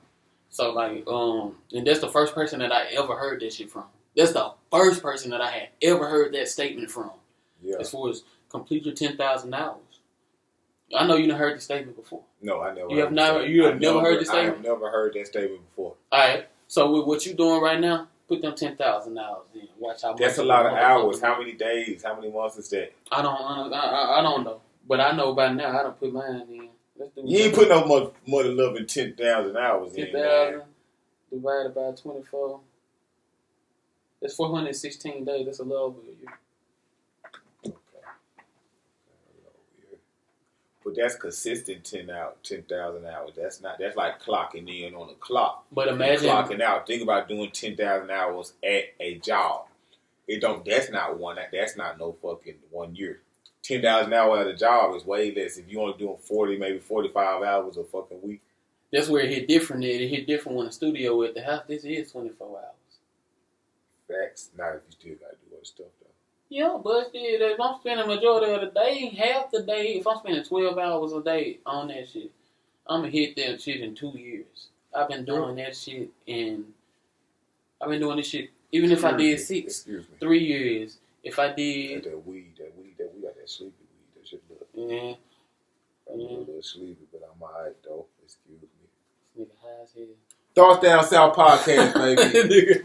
[SPEAKER 1] So like, and that's the first person that I ever heard that shit from. That's the first person that I had ever heard that statement from.
[SPEAKER 2] Yeah.
[SPEAKER 1] As far as complete your 10,000 hours. I know you done heard the statement before.
[SPEAKER 2] No, I never.
[SPEAKER 1] You have never heard the statement.
[SPEAKER 2] I have never heard that statement before.
[SPEAKER 1] All right. So with what you doing right now, put them 10,000 hours in. Watch how much.
[SPEAKER 2] That's a lot of hours. How many days? How many months is that?
[SPEAKER 1] I don't know, but I know by now I don't put mine in.
[SPEAKER 2] You ain't put no more than 10,000 hours
[SPEAKER 1] 10,
[SPEAKER 2] in. 10,000
[SPEAKER 1] divided by 24. That's 416 days. That's a little bit.
[SPEAKER 2] Okay. But that's consistent 10,000 hours. That's like clocking in on a clock.
[SPEAKER 1] But imagine
[SPEAKER 2] clocking out. Think about doing 10,000 hours at a job. That's not no fucking 1 year. 10,000 hours at a job is way less. If you only doing 40, maybe 45 hours a fucking week.
[SPEAKER 1] That's where it hit different. It hit different when the studio at the house. This is 24 hours.
[SPEAKER 2] Facts. Not if you still got to do other stuff though.
[SPEAKER 1] Yeah, but if I'm spending the majority of the day, half the day, if I'm spending 12 hours a day on that shit, I'm gonna hit that shit in 2 years. I've been doing that shit even if I did 3 years. If I did
[SPEAKER 2] that weed, got that sleepy weed. That shit look.
[SPEAKER 1] Yeah.
[SPEAKER 2] I'm a little sleepy, but I'm alright though. Excuse me.
[SPEAKER 1] Nigga high as hell.
[SPEAKER 2] Thoughts Down South podcast, baby.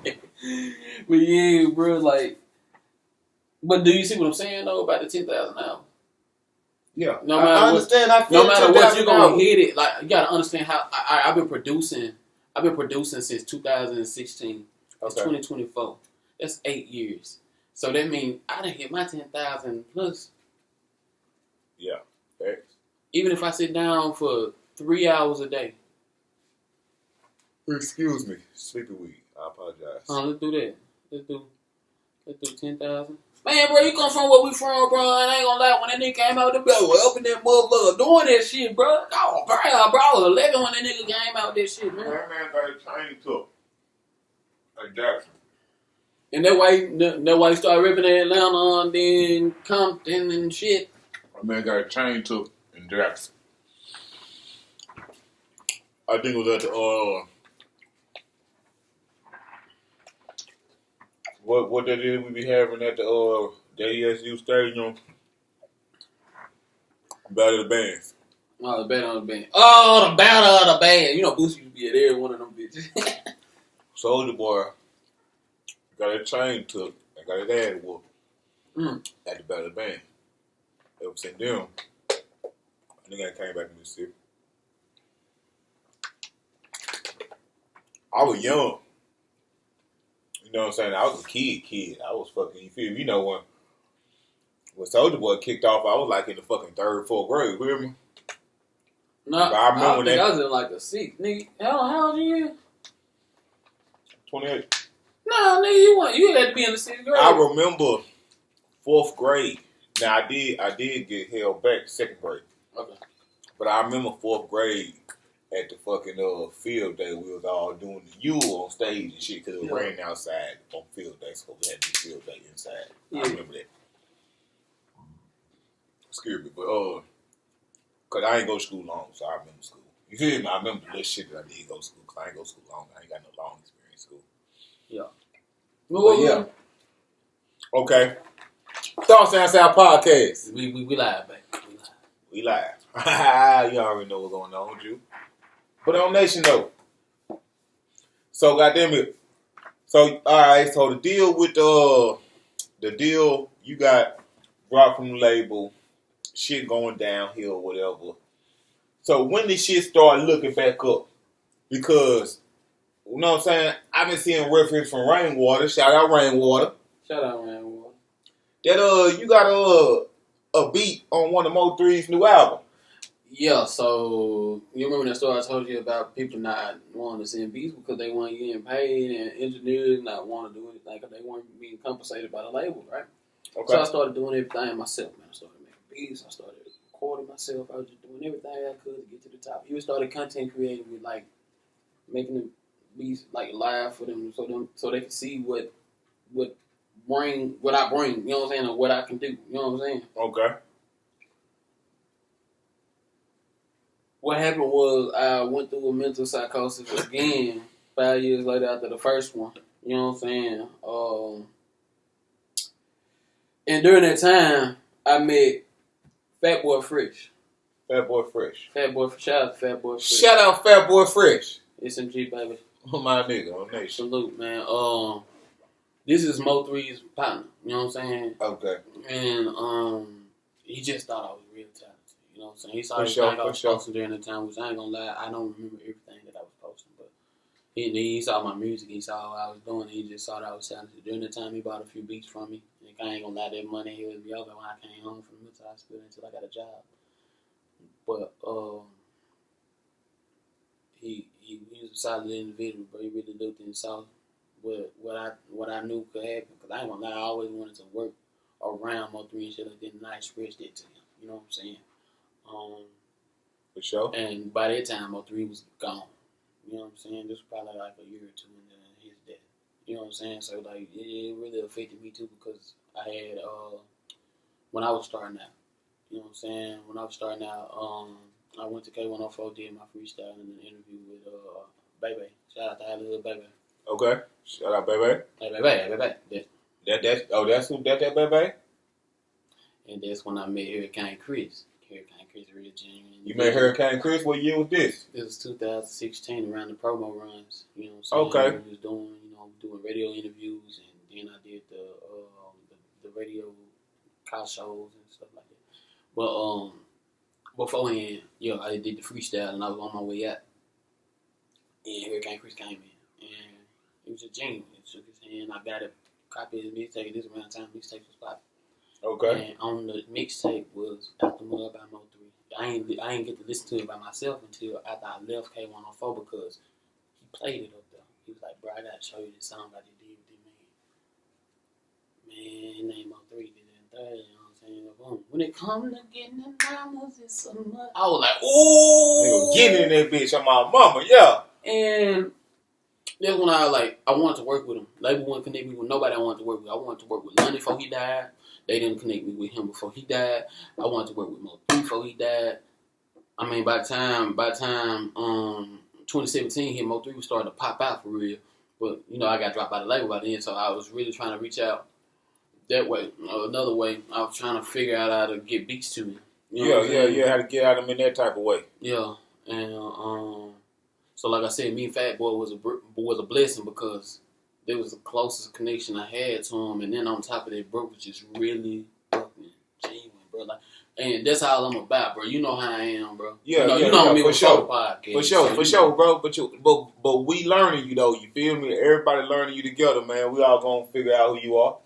[SPEAKER 1] But yeah, bro, like, but do you see what I'm saying though about the 10,000 hours?
[SPEAKER 2] Yeah,
[SPEAKER 1] no matter I
[SPEAKER 2] understand.
[SPEAKER 1] No matter what, you're gonna hit it. Like, you gotta understand how I've been producing. I've been producing since 2016. It's 2024. That's 8 years. So that means I done hit my 10,000 plus.
[SPEAKER 2] Yeah, thanks.
[SPEAKER 1] Even if I sit down for 3 hours a day.
[SPEAKER 2] Excuse me, sleepy weed. I apologize.
[SPEAKER 1] Let's do that. Let's do 10,000. Man, bro, you come from where we from, bro. I ain't gonna lie. When that nigga came out with the belt, up in that motherfucker doing that shit, bro. Oh, bro, I was 11 when that nigga came out with that shit, man.
[SPEAKER 2] That man got a chain took. Like Jackson.
[SPEAKER 1] And that why he started ripping Atlanta and then Compton and shit.
[SPEAKER 2] That man got a chain took in Jackson. I think it was at the what that is we be having at the JSU Stadium. Battle of the Bands.
[SPEAKER 1] Oh, the Battle of the Band. Oh, the Battle of the Band. You know Boosie used to be at every one of them bitches.
[SPEAKER 2] Soulja Boy got a chain took and got his ass whooped at the Battle of the Band. Ever since them, I think I came back to Mississippi. I was young. You know what I'm saying? I was a kid. I was fucking, you feel me? You know, when Soulja Boy kicked off, I was like in the fucking 3rd, 4th grade. You hear me?
[SPEAKER 1] No, I was in like a 6th. Nigga, how old you?
[SPEAKER 2] 28.
[SPEAKER 1] No, nigga, you had to be in the 6th grade.
[SPEAKER 2] I remember 4th grade. Now, I did get held back 2nd grade. Okay. But I remember 4th grade at the fucking field day. We was all doing the U on stage and shit because it rained outside on field day. So we had to do field day inside. Yeah. I remember that. Excuse me. But, because I ain't go to school long, so I remember school. You feel me? I remember the little shit that I did go to school because I ain't go to school long. I ain't got no long experience in school. Yeah. But yeah. Okay. Thoughts Down South podcast.
[SPEAKER 1] We live, baby.
[SPEAKER 2] We live. You already know what's going on with you. But on Nation though. So goddamn it. So alright, so the deal with you got rock from the label, shit going downhill, whatever. So when did shit start looking back up? Because you know what I'm saying? I've been seeing reference from Rainwater. Shout out Rainwater. That you got a beat on one of Mo3's new album.
[SPEAKER 1] Yeah, so you remember that story I told you about people not wanting to send beats because they weren't getting paid and engineers not wanting to do it like they weren't being compensated by the label, right? Okay. So I started doing everything myself, man. I started making beats, I started recording myself, I was just doing everything I could to get to the top. Even started content creating with like making the beats like live for them so they can see what I bring, you know what I'm saying, or what I can do, you know what I'm saying? Okay. What happened was I went through a mental psychosis again 5 years later after the first one. You know what I'm saying? And during that time, I met Fat Boy Fresh.
[SPEAKER 2] Fat Boy Fresh.
[SPEAKER 1] Shout out to Fat Boy Fresh.
[SPEAKER 2] Shout out Fat Boy Fresh.
[SPEAKER 1] SMG, baby.
[SPEAKER 2] My nigga on Nation.
[SPEAKER 1] Salute, man. This is Mo3's partner. You know what I'm saying? Okay. And he just thought I was real talented. You know what I'm saying? He saw everything I was posting during the time, which I ain't gonna lie, I don't remember everything that I was posting, but he saw my music, he saw what I was doing, he just saw that I was talented. During the time, he bought a few beats from me. And I ain't gonna lie, that money he was me over when I came home from the mental hospital until I got a job. But he was a solid individual, bro. He really looked and saw what I knew could happen. Cause I ain't gonna lie, I always wanted to work around Mo3 and shit like that, and I expressed it to him. You know what I'm saying?
[SPEAKER 2] For sure.
[SPEAKER 1] And by that time, Mo3 was gone. You know what I'm saying? This was probably like a year or two into his death. You know what I'm saying? So like it really affected me too because I had when I was starting out. You know what I'm saying? When I was starting out, I went to K104, did my freestyle in an interview with Bebe. Shout out to our little Bebe.
[SPEAKER 2] Okay. Shout out, Bebe.
[SPEAKER 1] Hey, Bebe.
[SPEAKER 2] That's who that Bebe?
[SPEAKER 1] And that's when I met Hurricane Chris. Hurricane Chris real genuine.
[SPEAKER 2] You met Hurricane Chris? What year was this?
[SPEAKER 1] It was 2016 around the promo runs. You know what I'm saying?
[SPEAKER 2] Okay.
[SPEAKER 1] We was doing radio interviews, and then I did the radio car shows and stuff like that. But beforehand, I did the freestyle, and I was on my way out, and Hurricane Chris came in, and he was a genuine. He shook his hand. I got a copy of his mixtape. This around the time mixtape was popping.
[SPEAKER 2] Okay.
[SPEAKER 1] And on the mixtape was Out the Mud by Mo3. I ain't get to listen to it by myself until after I left K104 because he played it up there. He was like, bro, I gotta show you this song I just did with this man. Man, name Mo3 did it in third, you know what I'm saying? Boom. When it comes to getting the mamas, it's so much. I was like, ooh.
[SPEAKER 2] They were getting in that bitch on my mama, yeah.
[SPEAKER 1] And that's when I wanted to work with him. Label wouldn't connect me with nobody I wanted to work with. I wanted to work with Lundy before he died. They didn't connect me with him before he died. I wanted to work with Mo3 before he died. I mean, by the time 2017 hit, Mo3 was starting to pop out for real. But, I got dropped by the label by then, so I was really trying to reach out that way. Another way, I was trying to figure out how to get beats to me.
[SPEAKER 2] How to get at them in that type of way.
[SPEAKER 1] Yeah, and so like I said, me and Fat Boy was a blessing because it was the closest connection I had to him, and then on top of that, bro was just really fucking genuine, bro. Like, and that's all I'm about, bro. You know how I am, bro. You know me
[SPEAKER 2] for
[SPEAKER 1] with
[SPEAKER 2] sure.
[SPEAKER 1] Podcast.
[SPEAKER 2] For sure, bro. But we learning you though. You feel me? Everybody learning you together, man. We all gonna figure out who you are,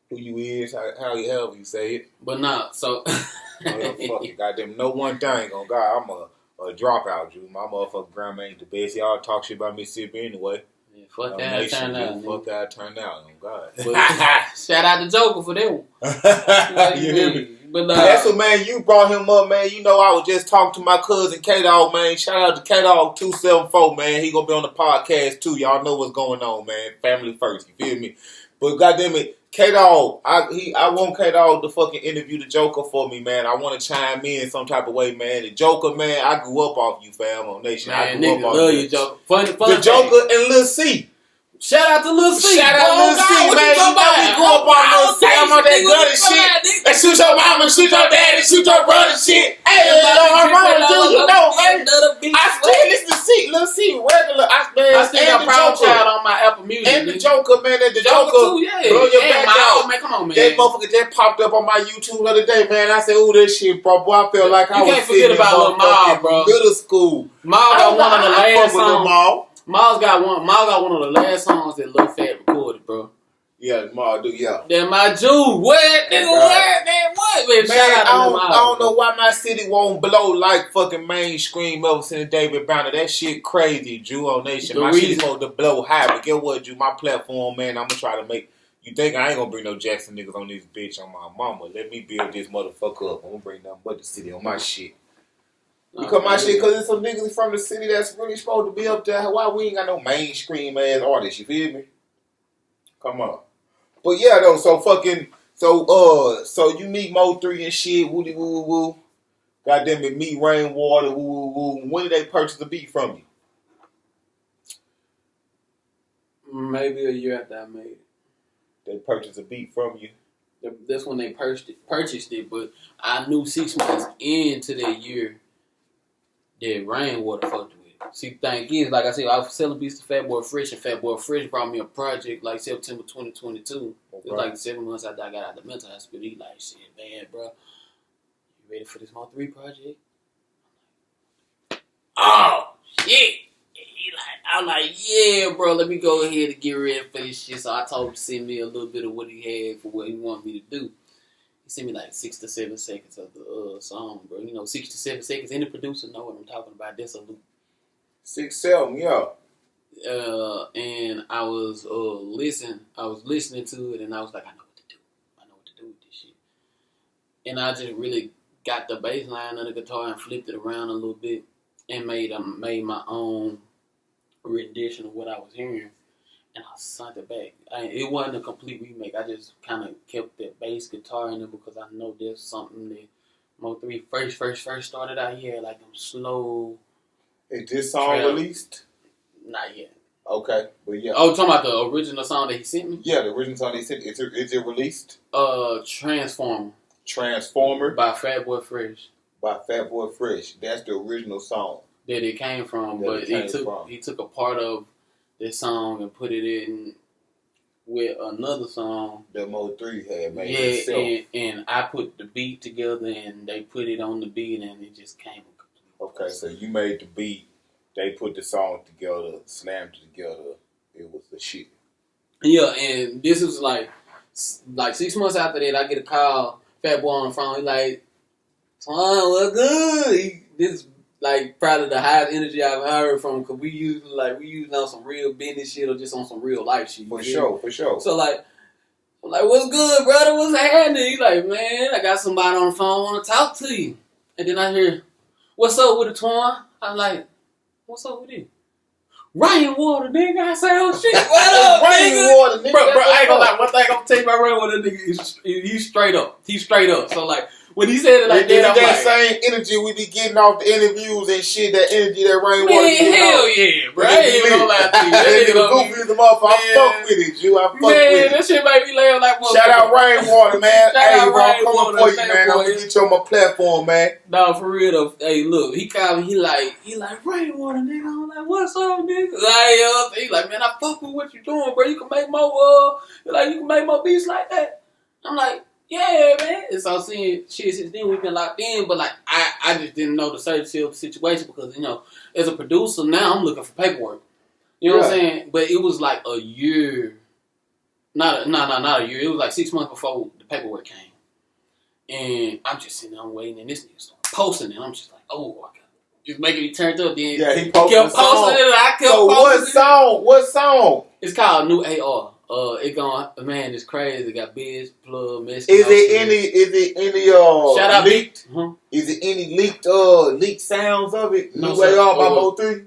[SPEAKER 2] who you is, how you say it.
[SPEAKER 1] But nah, so
[SPEAKER 2] motherfucker, goddamn, know one thing on God, I'm a dropout, Drew. My motherfucking grandma ain't the best. Y'all talk shit about Mississippi anyway.
[SPEAKER 1] Fuck how it turned out.
[SPEAKER 2] Fuck how it turned out, on God.
[SPEAKER 1] Shout out to Joker for that one.
[SPEAKER 2] You hear me?
[SPEAKER 1] But
[SPEAKER 2] that's what, man, you brought him up, man. I was just talking to my cousin K-Dog, man. Shout out to K-Dog 274, man. He gonna be on the podcast too. Y'all know what's going on, man. Family first, you feel me? But goddamn it, K-Dog, I want K-Dog to fucking interview the Joker for me, man. I want to chime in some type of way, man. The Joker, man, I grew up off you, fam, on Nation.
[SPEAKER 1] Man,
[SPEAKER 2] I grew up off
[SPEAKER 1] love
[SPEAKER 2] you,
[SPEAKER 1] Joker. Funny
[SPEAKER 2] the Joker and Lil C.
[SPEAKER 1] Shout out to Lil C.
[SPEAKER 2] Shout out to Lil C, man. We grew up on Lil C. I'm on that gun and shit. They shoot your mama, shoot your daddy, shoot your brother, shit. Hey, I'm on too, man. I still listen to Lil C regular.
[SPEAKER 1] I still got Proud Child on my Apple Music.
[SPEAKER 2] And the Joker, man. The Joker
[SPEAKER 1] too, yeah.
[SPEAKER 2] blow your back out.
[SPEAKER 1] Man, come on, man.
[SPEAKER 2] That motherfucker just popped up on my YouTube the other day, man. I said, ooh, this shit, bro. Boy, I feel like I was
[SPEAKER 1] sitting in
[SPEAKER 2] middle school.
[SPEAKER 1] Miles got one of the last songs. Miles got one of the last songs that Lil Fat recorded, bro.
[SPEAKER 2] Yeah, Miles do, yeah.
[SPEAKER 1] That my Jude. What? Nigga, what? Man, what? Man, shout out to Miles.
[SPEAKER 2] I don't know why my city won't blow like fucking mainstream ever since David Banner. That shit crazy, Drew, on Nation. My shit's supposed to blow high, but get what, Drew? My platform, man, I'm gonna try to make... You think I ain't gonna bring no Jackson niggas on this bitch on my mama. Let me build this motherfucker up. I'm gonna bring nothing but the city on my shit. Because my shit, because there's some niggas from the city that's really supposed to be up there. Why we ain't got no mainstream ass artists, you feel me? Come on. But yeah, though, so you meet Mo3 and shit, woody woo woo woo. Goddamn it, meet Rainwater, woo woo woo. When did they purchase the beat from you?
[SPEAKER 1] Maybe a year after I made it.
[SPEAKER 2] They purchased a beat from you?
[SPEAKER 1] That's when they purchased it, but I knew 6 months into that year that Rainwater fucked with it. See, the thing is, like I said, I was selling beats to Fat Boy Fresh, and Fat Boy Fresh brought me a project like September 2022. Okay. It was like 7 months after I got out of the mental hospital. He like, shit, man, bro, you ready for this Mo3 project? Oh, shit. I'm like, yeah, bro, let me go ahead and get ready for this shit. So I told him to send me a little bit of what he had for what he wanted me to do. He sent me like 6 to 7 seconds of the song, bro. 6 to 7 seconds. Any producer know what I'm talking about. That's a loop.
[SPEAKER 2] 6, 7, yeah.
[SPEAKER 1] And I was listening to it, and I was like, I know what to do. I know what to do with this shit. And I just really got the bass line of the guitar and flipped it around a little bit and made my own rendition of what I was hearing. And I sent it back. It wasn't a complete remake. I just kind of kept that bass guitar in it because I know there's something that Mo3 first started out here, like them slow.
[SPEAKER 2] Is this song released?
[SPEAKER 1] Not yet.
[SPEAKER 2] Okay, but yeah.
[SPEAKER 1] Oh, talking about the original song that he sent me?
[SPEAKER 2] Yeah, the original song he sent. Is it released?
[SPEAKER 1] Transformer by Fatboy Fresh.
[SPEAKER 2] That's the original song
[SPEAKER 1] that it came from, he took a part of this song and put it in with another song
[SPEAKER 2] that Mo3 had made himself.
[SPEAKER 1] And I put the beat together and they put it on the beat and it just came.
[SPEAKER 2] Okay, so you made the beat, they put the song together, slammed it together. It was the shit.
[SPEAKER 1] Yeah, and this was like 6 months after that, I get a call, Fatboy on the phone. He like, Twan, what good? This is like probably the highest energy I've heard from him because we usually on some real business shit or just on some real life shit.
[SPEAKER 2] For sure.
[SPEAKER 1] So I'm like, what's good, brother? What's happening? He's like, man, I got somebody on the phone want to talk to you. And then I hear, what's up with it, Twan? I'm like, what's up with it? Rainwater, nigga. I say, oh shit, what up,
[SPEAKER 2] Rainwater, nigga?
[SPEAKER 1] Bro, I ain't gonna lie. One thing I'm gonna tell you about Rainwater, nigga, he's straight up. He's straight up. So like, when he said it like that, I'm
[SPEAKER 2] that same energy we be getting off the interviews and shit. That energy that Rainwater.
[SPEAKER 1] Man, hell yeah, bro. I ain't gonna lie to you.
[SPEAKER 2] That nigga goofy as a motherfucker. I fuck with it, Jew. I fuck with it.
[SPEAKER 1] Man, that shit made me laugh like.
[SPEAKER 2] Shout out Rainwater, man. Hey, bro, I'm coming for you, man. I'm gonna get you on my platform, man.
[SPEAKER 1] No, for real though. Hey, look, he called me. He like Rainwater, nigga. I'm like, what's up, nigga? He like, man, I fuck with what you doing, bro. You can make more. You can make more beats like that. I'm like, yeah, man. And so seeing shit since then, we've been locked in. But like, I just didn't know the certainty of the situation because as a producer now, I'm looking for paperwork. You know what I'm saying? But it was like a year. Not a year. It was like 6 months before the paperwork came. And I'm just sitting there waiting, and this nigga started posting, and I'm just like, oh, I got just making me turned up. Then
[SPEAKER 2] yeah, he kept posting
[SPEAKER 1] it. I kept
[SPEAKER 2] so
[SPEAKER 1] posting
[SPEAKER 2] what song?
[SPEAKER 1] It's called New AR. It going, man, it's crazy. It got Biz, Plug, Mexico.
[SPEAKER 2] Is it any
[SPEAKER 1] shout out
[SPEAKER 2] leaked?
[SPEAKER 1] Is
[SPEAKER 2] it any leaked sounds of it?
[SPEAKER 1] No,
[SPEAKER 2] New AR by Mo3?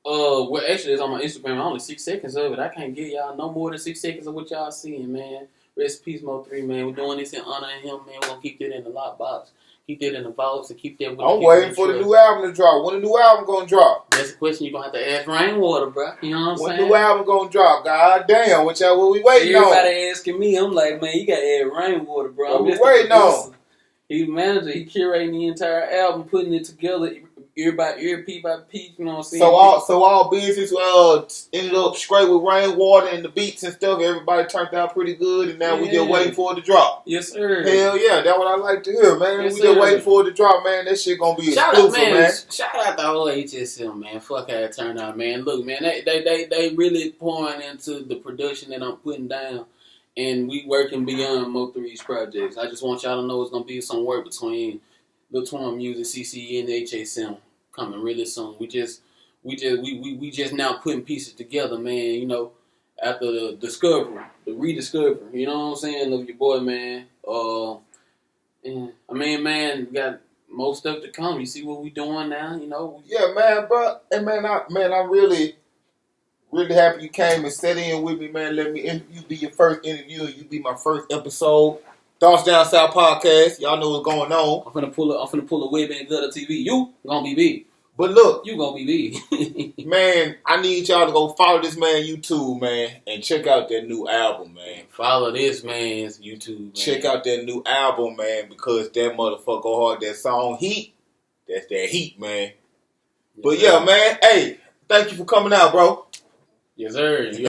[SPEAKER 1] Well, actually, it's on my Instagram. Only 6 seconds of it. I can't give y'all no more than 6 seconds of what y'all seeing, man. Rest in peace, Mo3, man. We're doing this in honor of him, man. We're gonna keep that in the lockbox, keep that in the vaults, and keep that with
[SPEAKER 2] I'm waiting for the new album to drop. When the new album gonna drop?
[SPEAKER 1] That's a question you're gonna have to ask Rainwater, bro. You know what I'm saying?
[SPEAKER 2] When the new album gonna drop? God damn, what we waiting on?
[SPEAKER 1] Everybody asking me, I'm like, man, you gotta add Rainwater, bro.
[SPEAKER 2] What we waiting on?
[SPEAKER 1] He's manager. He curating the entire album, putting it together, ear by ear, piece by piece. You know what I'm saying?
[SPEAKER 2] So all business ended up straight with Rainwater and the beats and stuff. Everybody turned out pretty good, and now we just waiting for it to drop.
[SPEAKER 1] Yes, sir.
[SPEAKER 2] Hell yeah, that's what I like to hear, man.
[SPEAKER 1] Yes,
[SPEAKER 2] we just waiting for it to drop, man. That shit gonna be exclusive, man.
[SPEAKER 1] Shout out the whole HSM, man. Fuck how it turned out, man. Look, man, they really pouring into the production that I'm putting down. And we working beyond Mo3's projects. I just want y'all to know it's gonna be some work between the Twan Music, CCE, and the HSM coming really soon. We just now putting pieces together, man. After the discovery, the rediscovery. You know what I'm saying? Of your boy, man. And I mean, man, we got more stuff to come. You see what we doing now?
[SPEAKER 2] Yeah, man, bro. And I'm really happy you came and sat in with me, man. Let me interview, be your first interview, and you be my first episode. Thoughts Down South podcast. Y'all know what's going on.
[SPEAKER 1] I'm finna pull a web and gutter TV. You gonna be big.
[SPEAKER 2] But look,
[SPEAKER 1] you gonna be big.
[SPEAKER 2] Man, I need y'all to go follow this man YouTube, man, and check out that new album, man.
[SPEAKER 1] Follow this man's YouTube, man.
[SPEAKER 2] Check out that new album, man, because that motherfucker hard, that song Heat. That's that heat, man. But yeah, man, hey, thank you for coming out, bro.
[SPEAKER 1] Yes, sir.